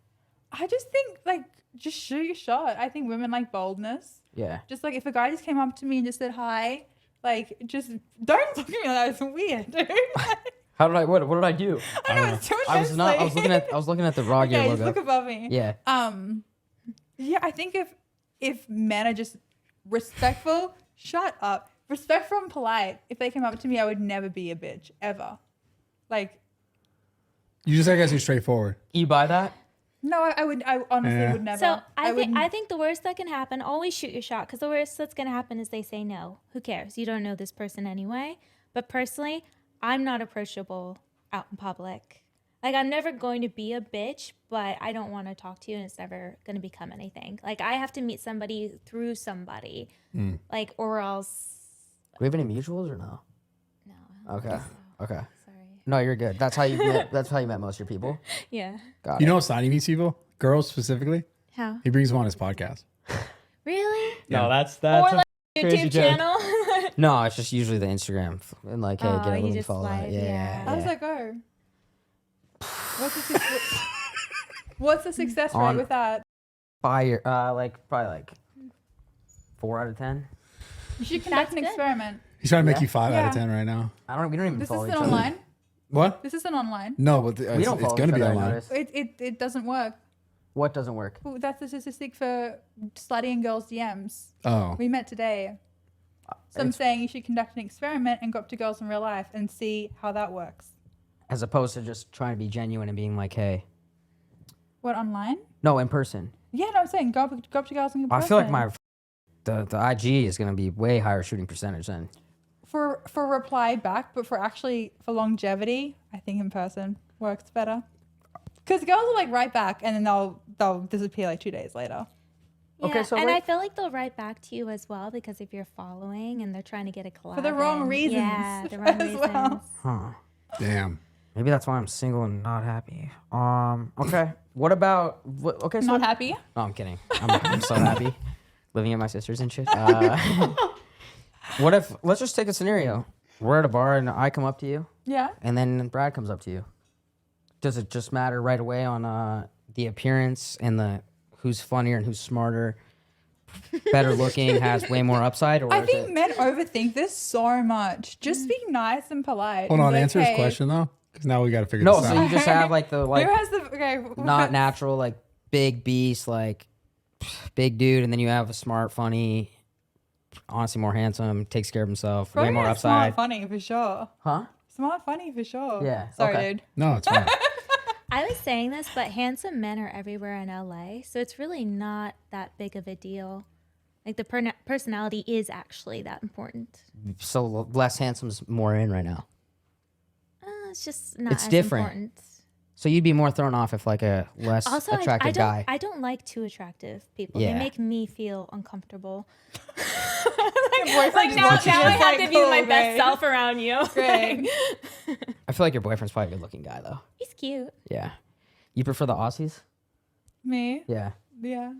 I just think like just shoot your shot. I think women like boldness. Yeah. Just like if a guy just came up to me and just said hi, like just don't look at me like that. It's weird, dude. What did I do? I know it's too much. I was looking at the raw gear Okay, just logo. look above me. Yeah. Yeah, I think if men are just respectful, shut up. Respectful and polite. If they came up to me, I would never be a bitch ever. Like, You just I guess you're straightforward. You buy that? no, I honestly Yeah. would never. So I wouldn't- think the worst that can happen, always shoot your shot, because the worst that's going to happen is they say no. Who cares? You don't know this person anyway. But personally, I'm not approachable out in public. Like, I'm never going to be a bitch, but I don't want to talk to you, and it's never going to become anything. Like, I have to meet somebody through somebody, like, or else. Do we have any mutuals or no? No. Okay. Okay. Sorry. No, you're good. That's how you met. That's how you met most of your people. Yeah. Got You it. know how Steiny meets people? Girls specifically? How? He brings them on his podcast. Really? No, that's Or a like crazy YouTube joke. channel? No, it's just usually the Instagram and like, hey, Oh, get a you little just follow. slide, yeah. How does that go? What's the success rate On- with that? Fire. Like probably like 4 out of 10. You should conduct That's an good. experiment. He's trying to make you 5 out of Yeah. 10 right now. We don't even This follow isn't each other. online. What? This isn't online. No, but We it's don't follow going to each be other, I online. noticed. It doesn't work. What doesn't work? Ooh, that's the statistic for slutty girls' DMs. Oh. We met today. So I'm saying you should conduct an experiment and go up to girls in real life and see how that works. As opposed to just trying to be genuine and being like, hey. What, online? No, in person. Yeah, no, I'm saying go up to girls in person. I feel like the IG is gonna be way higher shooting percentage than. For reply back, but for longevity, I think in person works better. Because girls are like right back and then they'll disappear like 2 days later. Yeah, Okay, so and wait- I feel like they'll write back to you as well, because if you're following and they're trying to get a collab For the wrong in. reasons Yeah, the wrong as reasons. well. Huh. Damn. Maybe that's why I'm single and not happy. Okay. What about? Okay. So Not happy? No, I'm kidding. I'm so happy living at my sister's and shit. What if? Let's just take a scenario. We're at a bar and I come up to you, Yeah. and then Brad comes up to you. Does it just matter right away on the appearance and the who's funnier and who's smarter, better looking, has way more upside? Or I is think it, men overthink this so much. Just be nice and polite. Hold and on, be answer his okay. question though. Because now we got to figure no? this So out. you just have like the like Who has the okay? not natural like big beast like big dude, and then you have a smart, funny, honestly more handsome, takes care of himself, Probably way more not upside. Smart, funny for sure. Huh? Smart, funny for sure. Yeah, Sorry, okay. dude. No, it's fine. I was saying this, but handsome men are everywhere in LA, so it's really not that big of a deal. Like the personality is actually that important. So less handsome's more in right now. It's just not It's as different. important. So you'd be more thrown off if like a less Also, attractive guy. I don't like too attractive people. Yeah. They make me feel uncomfortable. Boyfriend now just I like, have to be cool, my babe. best self around you. Great. I feel like your boyfriend's probably a good looking guy though. He's cute. Yeah. You prefer the Aussies? Me? Yeah. Yeah.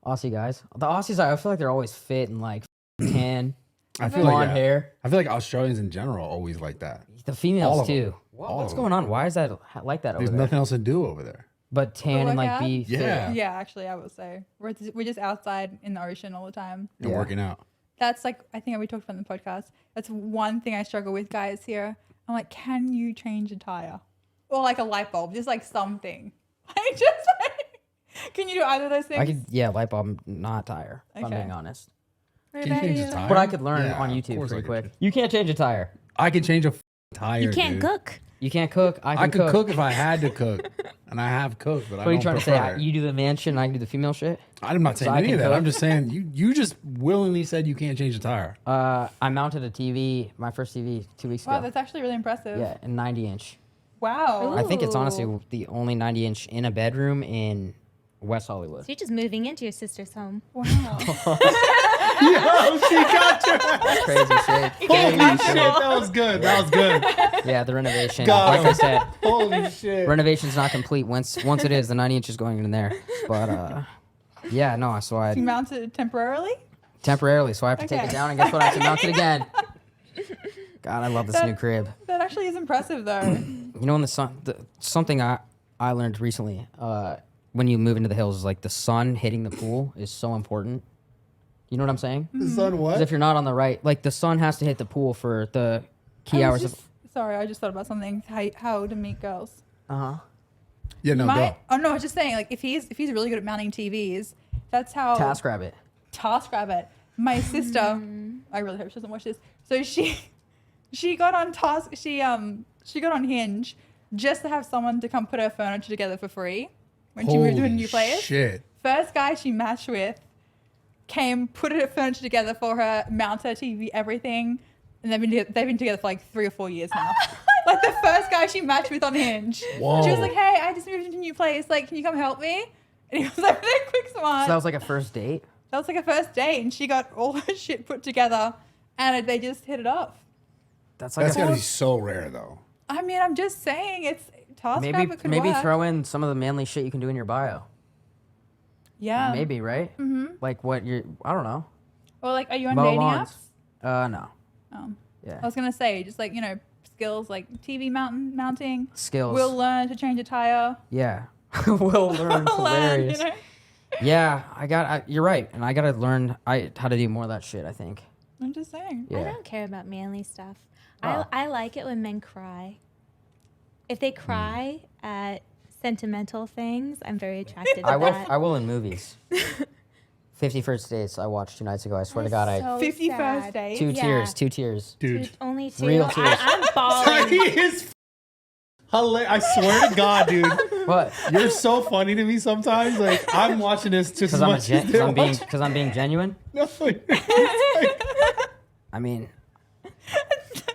Aussie guys. The Aussies, I feel like they're always fit and like tan, I feel blonde like hair. I feel like Australians in general are always like that. The All females of them. too. All What's of them. going on? Why is that like that over There's there? nothing else to do over there. But tan and like workout? be fit. Yeah. Yeah, actually, I would say we're just outside in the ocean all the time. And Yeah. working out. That's like I think we talked about in the podcast. That's one thing I struggle with, guys. Here, I'm like, can you change a tire or like a light bulb, just like something, like just like, can you do either of those things? I could, yeah, light bulb, not tire. If I'm Okay. being honest. What Can you about change you? the tire? But I could learn Yeah, on of YouTube course I pretty could quick. change- You can't change a tire. I can change a tire. You can't dude. cook. You can't cook. I I can could cook if I had to cook, and I have cooked, but What are I you don't trying to say? prefer it. You do the man shit and I can do the female shit? I'm not saying I any can of that. cook? I'm just saying you just willingly said you can't change a tire. I mounted a TV, my first TV 2 weeks Wow, ago. that's actually really impressive. Yeah, a 90 inch. Wow. I think it's honestly Ooh. the only 90 inch in a bedroom in West Hollywood. So you're just moving into your sister's home. Wow. Yo, she got your ass. Crazy shit. Holy shit, that was good. That was good. Yeah, the renovation. Got Like him. I said, Holy shit. renovation's not complete. Once it is, the 90 inch is going in there. But yeah, no, so I You mounted it temporarily? temporarily, so I have to take Okay. it down, and guess what? I have to mount it again. God, I love this new crib. That actually is impressive, though. You know, in the sun, something I learned recently, when you move into the hills, is like the sun hitting the pool is so important. You know what I'm saying? The sun Because what? if you're not on the right, like the sun has to hit the pool for the key hours of. Sorry, I just thought about something. How to meet girls. Yeah, no, go. Oh no, I was just saying, like if he's really good at mounting TVs, that's how TaskRabbit. TaskRabbit. My sister, I really hope she doesn't watch this. So she got on she got on Hinge just to have someone to come put her furniture together for free when she moved to a new place. Shit. First guy she matched with came, put her furniture together for her, mount her TV, everything, and they've been together for like 3 or 4 years now. Like the first guy she matched with on Hinge. Whoa. She was like, "Hey, I just moved into a new place. Like, can you come help me?" And he was like, "Really quick, smart." So that was like a first date. That was like a first date, and she got all her shit put together, and they just hit it off. That's like That's a gotta be so rare, though. I mean, I'm just saying, it's TaskRabbit could maybe work. throw in some of the manly shit you can do in your bio. Yeah. Maybe, right? Mm-hmm. Like what you're. I don't know. Or like, are you on Mow dating lawns. apps? No. Yeah. I was gonna say, just like skills like TV mounting. Skills. We'll learn to change a tire. Yeah. We'll learn. We'll learn, Hilarious. Yeah, you're right, and I gotta learn how to do more of that shit. I think. I'm just saying. I Yeah. don't care about manly stuff. Oh. I like it when men cry. If they cry at sentimental things, I'm very attracted to I will. that. I will in movies. 50 First Dates I watched 2 nights ago. I swear to God, I So 50 sad. first dates. two Yeah. tears, 2 tears. Dude. Only two. Real tears. I'm bawling. He is hilarious. I swear to God, dude. What? You're so funny to me sometimes. Like, I'm watching this just as much as they're watching. Because I'm being genuine. No, I mean,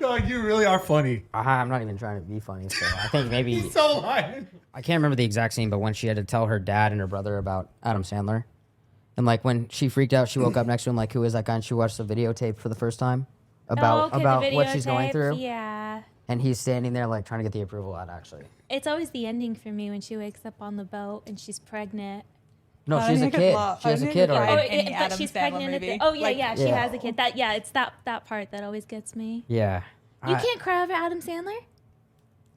no, you really are funny. I'm not even trying to be funny. So I think maybe He's so lying. I can't remember the exact scene, but when she had to tell her dad and her brother about Adam Sandler, and like when she freaked out, she woke up next to him like, "Who is that guy?" And she watched the videotape for the first time about Oh, okay, the what she's going videotape, through, Yeah. and he's standing there like trying to get the approval out. Actually, It's always the ending for me when she wakes up on the boat and she's pregnant. no, I she's a think it's kid. love. She I has a think kid it's already. like- any Adam she's Sandler pregnant. movie. Oh yeah, Like- yeah, she Yeah. has a kid. It's that part that always gets me. Yeah, You can't cry over Adam Sandler.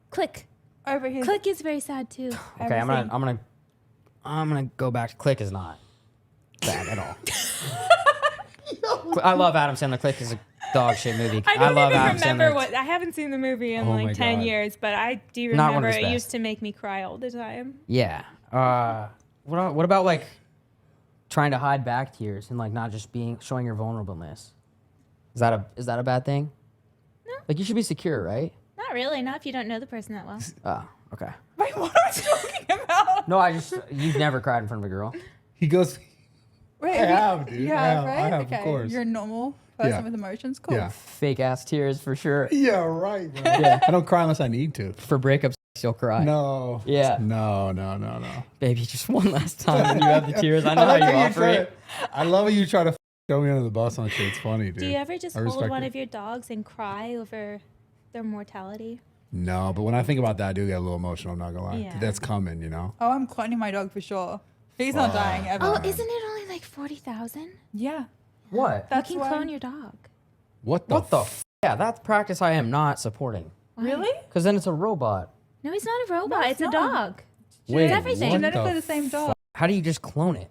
Click. Over his Click is very sad too. Okay, everything. I'm gonna go back. Click is not bad at all. I love Adam Sandler. Click is a dog shit movie. I don't love even Adam remember Sandler. what. I haven't seen the movie in Oh my like 10 God. years, but I do Not one of remember his it best. used to make me cry all the time. Yeah. What about like trying to hide back tears and like not just showing your vulnerableness? Is that a bad thing? No. Like you should be secure, right? Not really. Not if you don't know the person that well. Oh, okay. Wait, what are we talking about? No, you've never cried in front of a girl. He goes, Wait, I have, dude. You I have, have, right? I have, of Okay. course. You're a normal person Yeah. with emotions. Cool. Yeah. Fake ass tears for sure. Yeah, right, bro. Yeah. I don't cry unless I need to. For breakups, you'll cry. No. Yeah. No. Baby, just one last time when you have the tears. I know how like you how offer it. I love how you try to throw me under the bus on shit. It's funny, dude. Do you ever just I hold respect one it. of your dogs and cry over their mortality? No, but when I think about that, I do get a little emotional. I'm not gonna lie. Yeah. That's coming, Oh, I'm cloning my dog for sure. He's not dying ever. Oh, isn't it only like 40,000? Yeah. What? That's You can why. clone your dog. What the? What the? Yeah, that's practice I am not supporting. Really? Because then it's a robot. No, he's not a robot. No, it's it's a not. dog. Wait, everything. what Genetically the the same dog. How do you just clone it?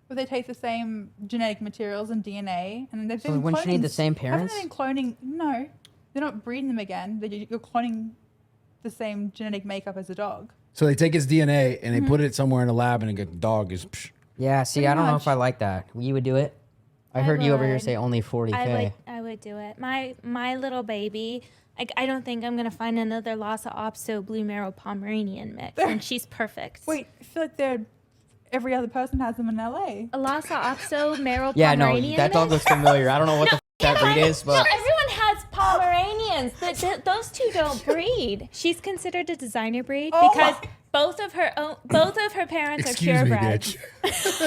But they take the same genetic materials and DNA, and they've been So wouldn't you need the same Haven't parents? they been cloning? No, they're not breeding them again. You're cloning the same genetic makeup as a dog. So they take his DNA and they Mm-hmm. put it somewhere in a lab, and the dog is. Psh. Yeah, see, Pretty I don't know much. if I like that. You would do it? I I heard you over here would. say only 40K. I would do it. My little baby. I don't think I'm gonna find another Lhasa Apso Blue Marrow Pomeranian mix, and she's perfect. Wait, I feel like every other person has them in LA. A Lhasa Apso Marrow Yeah, no, Pomeranian that dog mix? looks familiar. I don't know what the that breed is, No, but everyone has Pomeranians. Those two don't breed. She's considered a designer breed Oh because my- both of her parents Excuse are me, purebreds. bitch. She's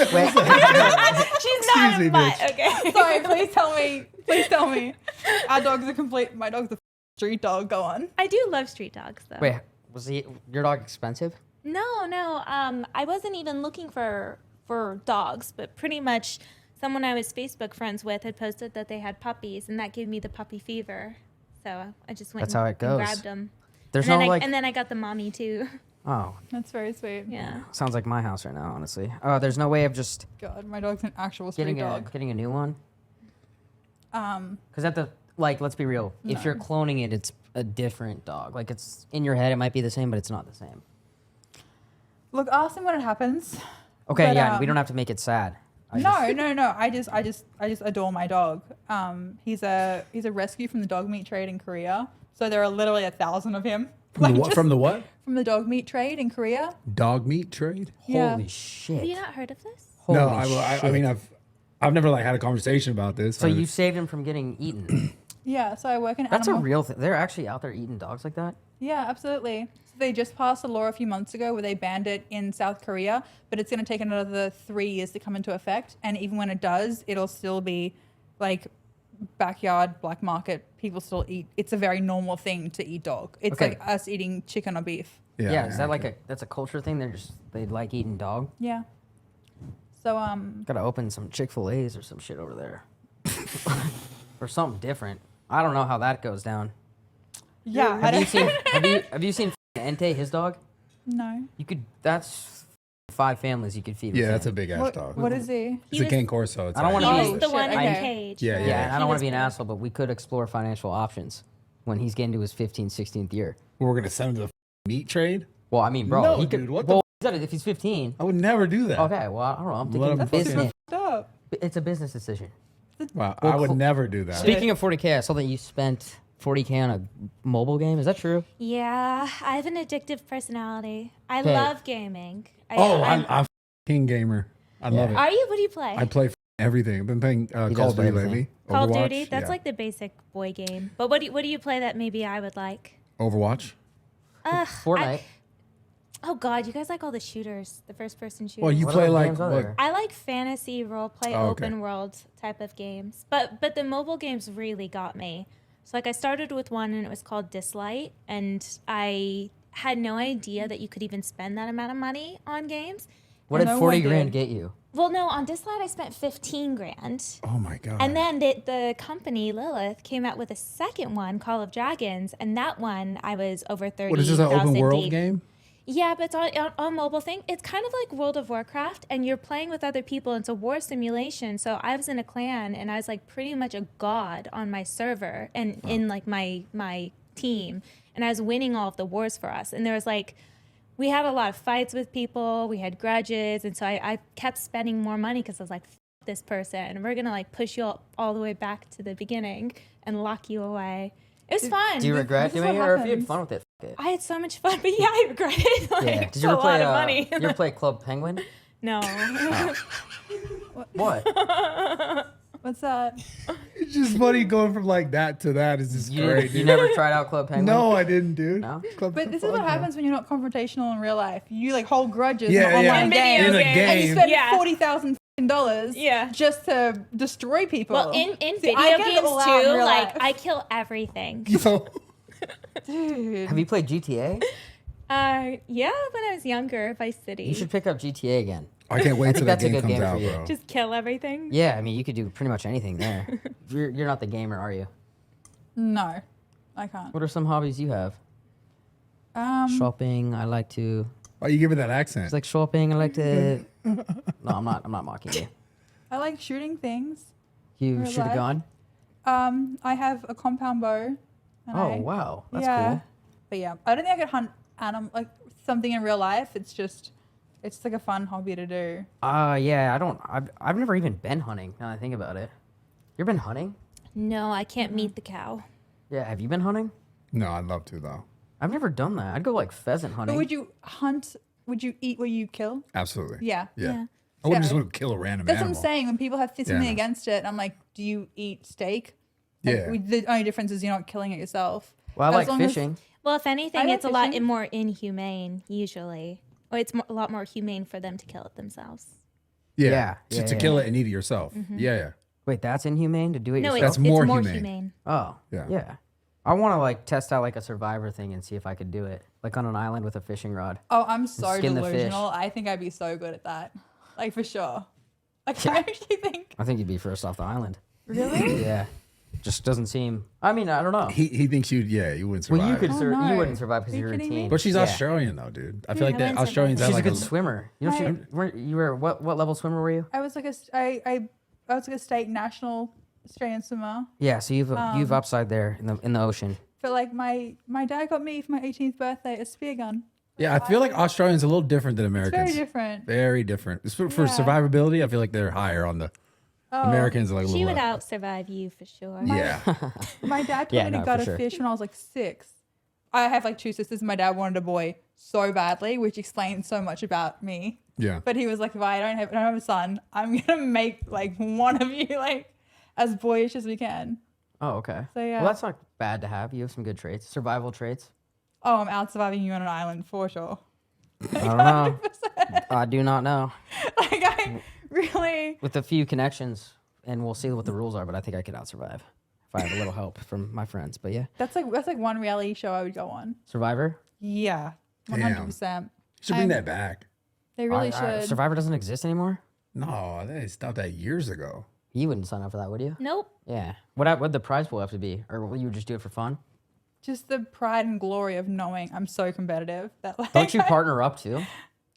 Excuse not me, a mutt. bitch. Okay. Sorry, please tell me. Please tell me. Our dog's a complete. My dog's a street dog. Go on. I do love street dogs though. wait, was your dog expensive? No. I wasn't even looking for dogs, but pretty much someone I was Facebook friends with had posted that they had puppies, and that gave me the puppy fever. So I just went That's how it and goes. grabbed them. There's and no then like. and then I got the mommy too. Oh, That's very sweet. Yeah. sounds like my house right now, honestly. Oh, there's no way of just God, my dog's an actual street getting dog. getting a new one. Um, Because at the let's be real. If you're cloning it, it's a different dog. Like it's in your head, it might be the same, but it's not the same. look, ask him when it happens. Okay, But, yeah, we don't have to make it sad. No. I just adore my dog. He's a rescue from the dog meat trade in Korea. So there are literally 1,000 of him. From the what? just From the what? from the dog meat trade in Korea. Dog meat trade? Yeah. Holy shit! Have you not heard of this? Holy No, I shit. mean I've never like had a conversation about this. So you saved him from getting eaten. Yeah, so I work in That's a animal. real thing. They're actually out there eating dogs like that. Yeah, absolutely. So they just passed a law a few months ago where they banned it in South Korea, but it's going to take another 3 years to come into effect. And even when it does, it'll still be like backyard black market. People still eat. It's a very normal thing to eat dog. It's Okay. like us eating chicken or beef. Yeah, is that like that's a culture thing? They like eating dog. Yeah. So Gotta open some Chick-fil-A's or some shit over there, or something different. I don't know how that goes down. yeah. I Have you don't, seen have you seen Ente, his dog? no. You could that's 5 families you could feed. with Yeah, that's a him. big ass dog. What is he? It's a cane corso. It's I don't like- wanna He be- was the shit, one in the okay. cage. Yeah, Yeah, and I don't want to be an was- asshole, but we could explore financial options when he's getting to his 15th, 16th year. We're gonna send him to the meat trade. Well, I mean, bro, No, he could. dude, what the well, if he's 15. I would never do that. Okay, well, I don't know. I'm Let thinking him fucking- business. Stop. It's a business decision. Wow, Well, I would cl- never do that. Speaking of 40K, I saw that you spent 40K on a mobile game. Is that true? Yeah, I have an addictive personality. I Okay. love gaming. I'm a king gamer. I love it. Are you? What do you play? I play everything. I've been playing Call does of play Duty everything. lately. Call of Overwatch, Duty. That's yeah. like the basic boy game. But what do you play that maybe I would like? Overwatch. Fortnite. Oh God, you guys like all the shooters, the first-person shooters. Well, you What play other like games are what? there? I like fantasy role play, Oh, okay. open world type of games. But the mobile games really got me. So like I started with one and it was called Dislight, and I had no idea that you could even spend that amount of money on games. What did No 40 one grand did. get you? Well, no, on Dislight I spent 15 grand. Oh my god. And then the company Lilith came out with a second one, Call of Dragons, and that one I was over 30. What is this? An open world game? Yeah, but it's on mobile thing. It's kind of like World of Warcraft, and you're playing with other people. It's a war simulation. So I was in a clan, and I was like pretty much a god on my server and in like my team, and I was winning all of the wars for us. And there was like, we had a lot of fights with people. We had grudges, and so I kept spending more money because I was like, F this person, and we're gonna like push you all the way back to the beginning and lock you away. It was fun. Do you regret this is doing it, what or if you had happens. fun with it? F- it. I had so much fun, but yeah, I regret it. Like, Yeah. Did it's you a ever play? lot of money. You ever play Club Penguin? No. What? What's that? It's just funny going from like that to that is just You, great. you dude. never tried out Club Penguin? No, I didn't, dude. No? But this is what happens when you're not confrontational in real life. You like hold grudges Yeah, in yeah. online In games. video In a games. And you game. spend Yeah. $40,000 Yeah. just to destroy people. Well, in See, video I get it games all out in too, real like life. I kill everything. Yo, Dude. Have you played GTA? Yeah, when I was younger, Vice City. You should pick up GTA again. I can't wait till that that's a game good comes game for out, you. bro. just kill everything. Yeah, I mean, you could do pretty much anything there. You're not the gamer, are you? No, I can't. What are some hobbies you have? Um, Shopping. I like to. Why you give it that accent? It's like shopping. I like to. No, I'm not. I'm not mocking you. I like shooting things. You Real shoot a life? gun. I have a compound bow. and Oh I- wow, that's yeah. cool. But yeah, I don't think I could hunt like something in real life. It's like a fun hobby to do. Yeah. I don't. I've never even been hunting. Now that I think about it. You ever been hunting? No, I can't meet the cow. Yeah. Have you been hunting? No, I'd love to though. I've never done that. I'd go like pheasant hunting. But would you hunt? Would you eat what you kill? Absolutely. Yeah. Yeah. I wouldn't Yeah. just want to kill a random That's animal. what I'm saying. When people have something no. against it, I'm like, do you eat steak? Like, Yeah. the only difference is you're not killing it yourself. Well, I As like long as- fishing. Well, if anything, I like it's a lot fishing. more inhumane usually. Or it's a lot more humane for them to kill it themselves. Yeah. Yeah, To, yeah, to yeah. kill it and eat it yourself. Yeah, yeah. Wait, that's inhumane to do it No, yourself. it's That's more more humane. humane. Oh, Yeah. yeah. I want to like test out like a survivor thing and see if I could do it, like on an island with a fishing rod. Oh, I'm so skin the fish. delusional. I think I'd be so good at that. Like for sure. Like I actually think. I think you'd be first off the island. Really? Yeah, just doesn't seem. I mean, I don't know. He thinks you wouldn't survive. Well, you could. Oh, no. You wouldn't survive because Are you you're a kidding me? teen. But she's Yeah. Australian though, dude. I feel like I that wouldn't Australians survive. have She's like a good swimmer. You know, you were what level swimmer were you? I was like I was like a state national Australian swimmer. Yeah, so you've upside there in the ocean. But like my dad got me for my 18th birthday a spear gun. Yeah, I feel like Australians are a little different than It's Americans. very different. Very different. For Yeah. survivability, I feel like they're higher on the Oh, Americans are like a She little would less. out survive you for sure. Yeah. My dad told Yeah, me to no, gut for a sure. fish when I was like 6. I have like 2 sisters and my dad wanted a boy so badly, which explains so much about me. Yeah. But he was like, if I don't have a son, I'm gonna make like one of you like as boyish as we can. Oh, okay. So, yeah. Well, that's not bad to have. You have some good traits, survival traits. Oh, I'm out surviving you on an island for sure. I don't know. I do not know. Like I really With a few connections, and we'll see what the rules are. But I think I could out survive if I have a little help from my friends. But yeah, that's like one reality show I would go on. Survivor. Yeah. Damn. 100%. You should bring that back. They really should. Survivor doesn't exist anymore. No, they stopped that years ago. You wouldn't sign up for that, would you? Nope. Yeah. What would the prize pool have to be, or will you just do it for fun? Just the pride and glory of knowing I'm so competitive that like Don't you partner up too?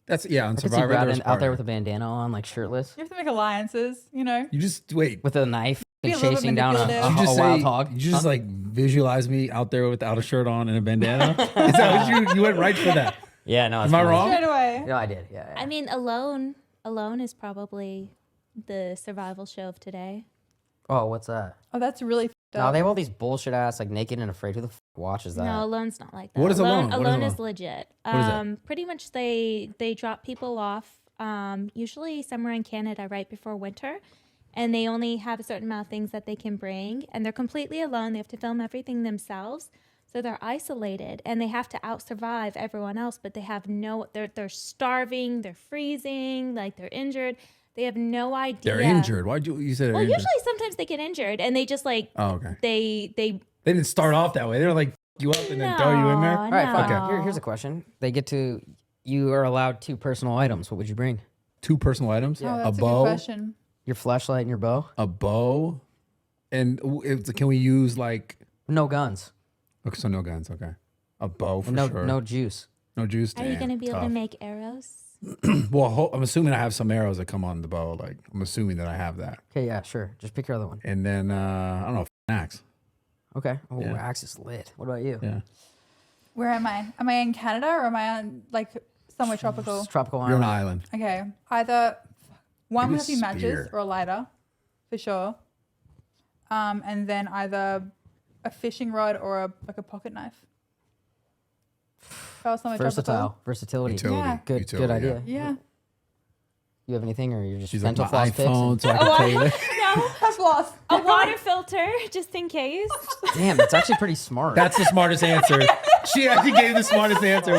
That's on I could see Survivor. Brad there's out there partner. with a bandana on, like shirtless, you have to make alliances, you know? You just wait. with a knife, Be and a little bit chasing down manipulative. You just a wild say, hog. you just like visualize me out there without a shirt on and a bandana. Is that what you went right for that? Yeah, no. Am I wrong? Straight away. No, I did. Yeah. I mean, Alone is probably the survival show of today. Oh, what's that? Oh, that's really No, up. they have all these bullshit ass like Naked and Afraid. Who the watches that? No, Alone's not like that. What is Alone? What is Alone is Alone? legit. What is that? Pretty much they drop people off usually somewhere in Canada right before winter, and they only have a certain amount of things that they can bring, and they're completely alone. They have to film everything themselves. So they're isolated and they have to out survive everyone else, but they have they're starving, they're freezing, like they're injured. They have no idea. They're injured. Why'd you say they're Well, injured? usually sometimes they get injured and they just like Oh, okay. they They didn't start off that way. They were like you up and then throw you in there. No, All right, fine. no. Here's a question. You are allowed 2 personal items. What would you bring? 2 personal items: Oh, a that's a good bow, question. Your flashlight and your bow. and can we use like? No guns. Okay, so no guns. Okay, a bow for And no sure. no juice. No juice. Are you Damn, going to be able to tough. make arrows? Well, I'm assuming I have some arrows that come on the bow. Like I'm assuming that I have that, Okay, yeah, sure. Just pick your other one. and then I don't know, an axe. Okay. Oh, Yeah. axe is lit. What about you? Yeah, Where am I? Am I in Canada or am I on like somewhere tropical? It's tropical you're on island. an island. Okay. Either one Maybe would a be matches spear. or a lighter, for sure. And then either a fishing rod or a pocket knife. If I was somewhere Versatile. tropical. Versatility. Utility. Yeah. Good Utility, idea. Yeah. You have anything, or you're just She's like mental my floss picks? iPhone, so I can tell you that. No, That's lost. a water filter just in case. Damn, that's actually pretty smart. That's the smartest answer. She actually gave the smartest answer.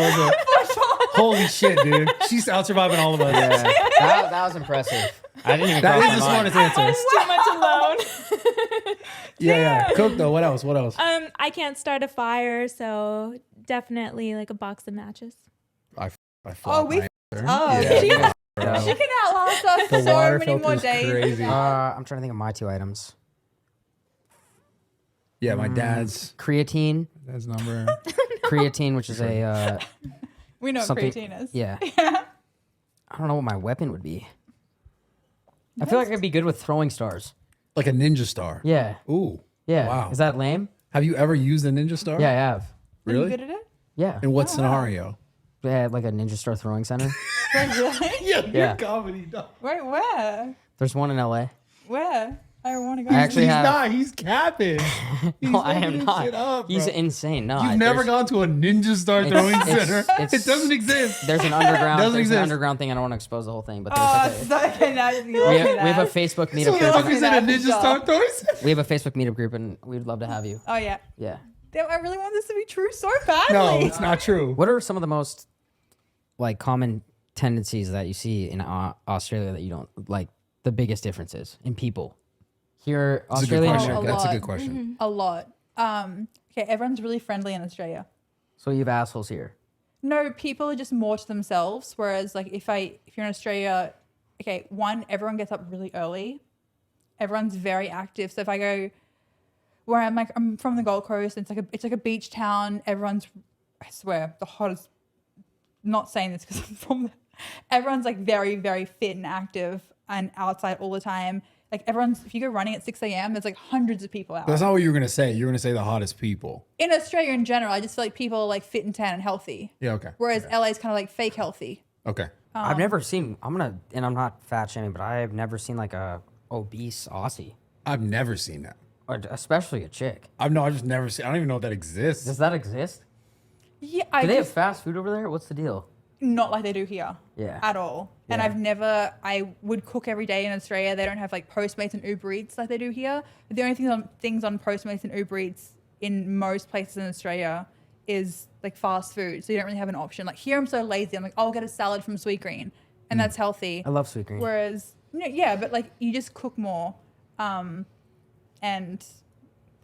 Holy shit, dude. She's out surviving all of us. yeah, that was impressive. I didn't even. That cross is the my mind. smartest answer. Too much alone. Yeah. Cook though. What else? I can't start a fire, so definitely like a box of matches. I Oh, flopped we. my answer. Oh, Yeah. she can outlast us The so water many more filter's days. crazy. I'm trying to think of my 2 items. Yeah, my dad's Creatine, number. creatine, which is a We know what something. creatine is. Yeah. I don't know what my weapon would be. I feel like I'd be good with throwing stars. Like a ninja star. Yeah. Ooh. Yeah. Wow. Is that lame? Have you ever used a ninja star? Yeah, I have. Are you Really? good at it? Yeah. In what scenario? Yeah, like a ninja star throwing center. Like, really? Yeah. comedy dog. Wait, where? There's one in LA. Where? I want to go. I actually He's have. not. He's capping. He's No, I making am this shit not. up, He's bro. insane. No, You've never there's- gone to a ninja star It's- throwing it's- center. it's- It doesn't exist. There's an underground. Doesn't There's exist. an underground thing. I don't want to expose the whole thing, but Oh, there's like a, okay, now you we have a Facebook So meetup the fuck group. is it a ninja star throwing center? We have a Facebook meetup group, and we'd love to have you. Oh yeah. Yeah. Damn, I really want this to be true so badly. No, it's not true. What are some of the most like common tendencies that you see in Australia that you don't like? The biggest differences in people here, That's a good Australia, and question. America. That's a lot. good question. A lot. Okay, everyone's really friendly in Australia. So you have assholes here. No, people are just more to themselves. Whereas, like, if you're in Australia, okay, one, everyone gets up really early. Everyone's very active. So if I go where I'm from the Gold Coast, it's like a beach town. Everyone's, I swear, the hottest. Not saying this because I'm from. Everyone's like very, very fit and active and outside all the time. Like if you go running at 6 a.m., there's like hundreds of people out. That's not what you were gonna say. You were gonna say the hottest people. In Australia in general, I just feel like people are like fit and tan and healthy. Yeah. Okay. Whereas LA is kind of like fake healthy. Okay. I've never seen. And I'm not fat shaming, but I've never seen like a obese Aussie, I've never seen that. or especially a chick. I've just never seen. I don't even know if that exists. Does that exist? Yeah, Do they have fast food over there? What's the deal? not like they do here. Yeah. At all. And Yeah. I would cook every day in Australia. They don't have like Postmates and Uber Eats like they do here. The only things on Postmates and Uber Eats in most places in Australia is like fast food. So you don't really have an option. Like here I'm so lazy. I'm like, I'll get a salad from Sweet Green and that's healthy. I love sweet green. Whereas, yeah, but like you just cook more. And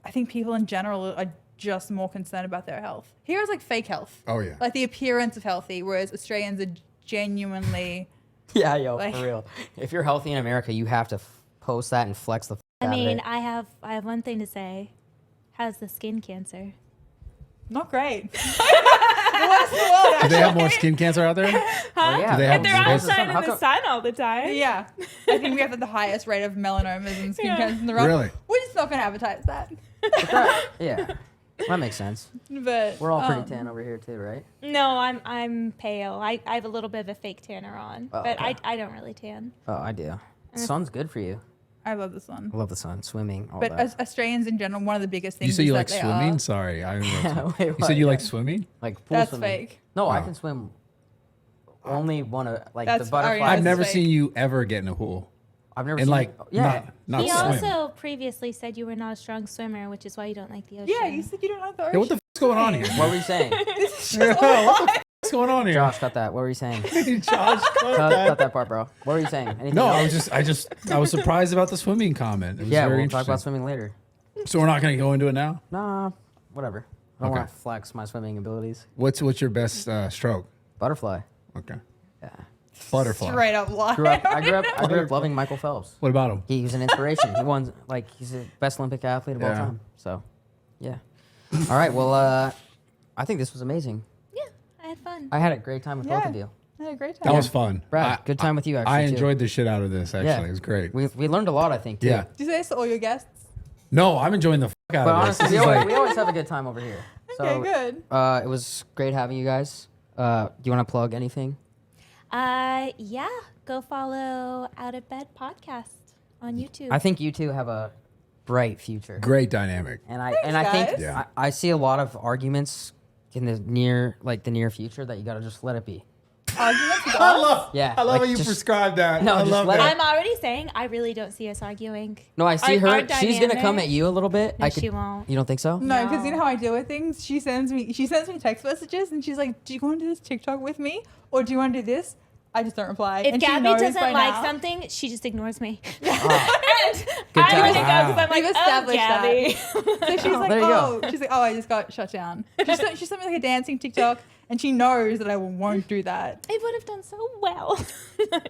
I think people in general are just more concerned about their health. Here is like fake health. Oh, yeah. Like the appearance of healthy, whereas Australians are genuinely. Yeah, yo, Like- for real. If you're healthy in America, you have to post that and flex the. I out of mean, it. I have one thing to say. How's the skin cancer? Not great. What's the world, Do they have more actually? skin cancer out there? Oh, yeah. Do they have- They're How outside in the sun all the time. Yeah. I think we have the highest rate of melanomas and skin Yeah. cancer in the world. Really? We're just not going to advertise that. Yeah, that makes sense. But We're all pretty tan over here too, right? No, I'm pale. I have a little bit of a fake tanner on, Oh, but okay. I don't really tan. Oh, I do. Sun's good for you. I love this one. I love the sun, swimming, all But that. as Australians in general, one of the biggest things You said is you that like they swimming? are- Sorry, I didn't know. Wait, You what? said you like Yeah. swimming? Like pool That's swimming. fake. No, I Oh. can swim. Only one of like That's the butterfly. Ariana's I've never fake. seen you ever get in a pool. I've never And seen. like, yeah. not He swim. also previously said you were not a strong swimmer, which is why you don't like the ocean. Yeah, you said you don't like the ocean. Yeah, what the f***'s going on here? What were you saying, What's going on here? Josh? Cut that. What were you saying? Josh, Cut that part, bro. What were you saying? Anything No, else? I was surprised about the swimming comment. It was Yeah, very we'll talk about interesting. swimming later. So we're not going to go into it now? Nah, whatever. I don't Okay. want to flex my swimming abilities. What's your best stroke? Butterfly. Okay. Yeah. Butterfly. Straight up lie. I grew up loving Michael Phelps. What about him? He was an inspiration. He won, like, he's the best Olympic athlete of all Yeah. time. So, yeah. All right. Well, I think this was amazing. Yeah, I had fun. I had a great time with both of Yeah. you. I had a great That time. was fun. Brad, good time with you, actually. I too. enjoyed the shit out of this, actually. Yeah. It was great. We learned a lot, I think, too. Yeah. Do you say this to all your guests? No, I'm enjoying the f*** out But of this. honestly, This we is always, like, we always have a good time over here. So, Okay, good. It was great having you guys. Do you want to plug anything? Yeah, go follow Out of Bed Podcast on YouTube. I think you two have a bright future. great dynamic. And I Thanks, think guys. Yeah. I see a lot of arguments in the near future that you got to just let it be. arguments with I us. love, Yeah, I love like, how you just- prescribe that. No, I just love let that. I'm already saying I really don't see us arguing. No, I see Our her. She's gonna come dynamic- at you a little bit. No, I could, she won't. You don't think so? No, because you No. know how I deal with things. She sends me text messages, and she's like, "Do you want to do this TikTok with me, or do you want to do this?" I just don't reply. If and she Gabby knows doesn't by like now. something, she just ignores me. Oh, And Good I really go times. because I'm like, We've oh, established that. Gabby. So she's like, There you go. she's like, oh, I just got shut down. She sent me like a dancing TikTok, and she knows that I won't do that I would have done so well.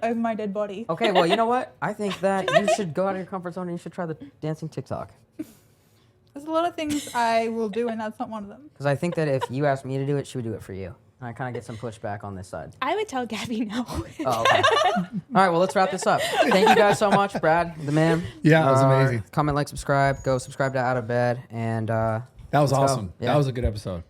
over my dead body. okay, well, you know what? I think that you should go out of your comfort zone and you should try the dancing TikTok. There's a lot of things I will do, and that's not one of them. Because I think that if you asked me to do it, she would do it for you. And I kind of get some pushback on this side. I would tell Gabby no. Oh, okay. All right, well, let's wrap this up. Thank you guys so much, Brad, the man. Yeah, that was amazing. Comment, like, subscribe. Go subscribe to Out of Bed. And That was let's go. awesome. Yeah. That was a good episode.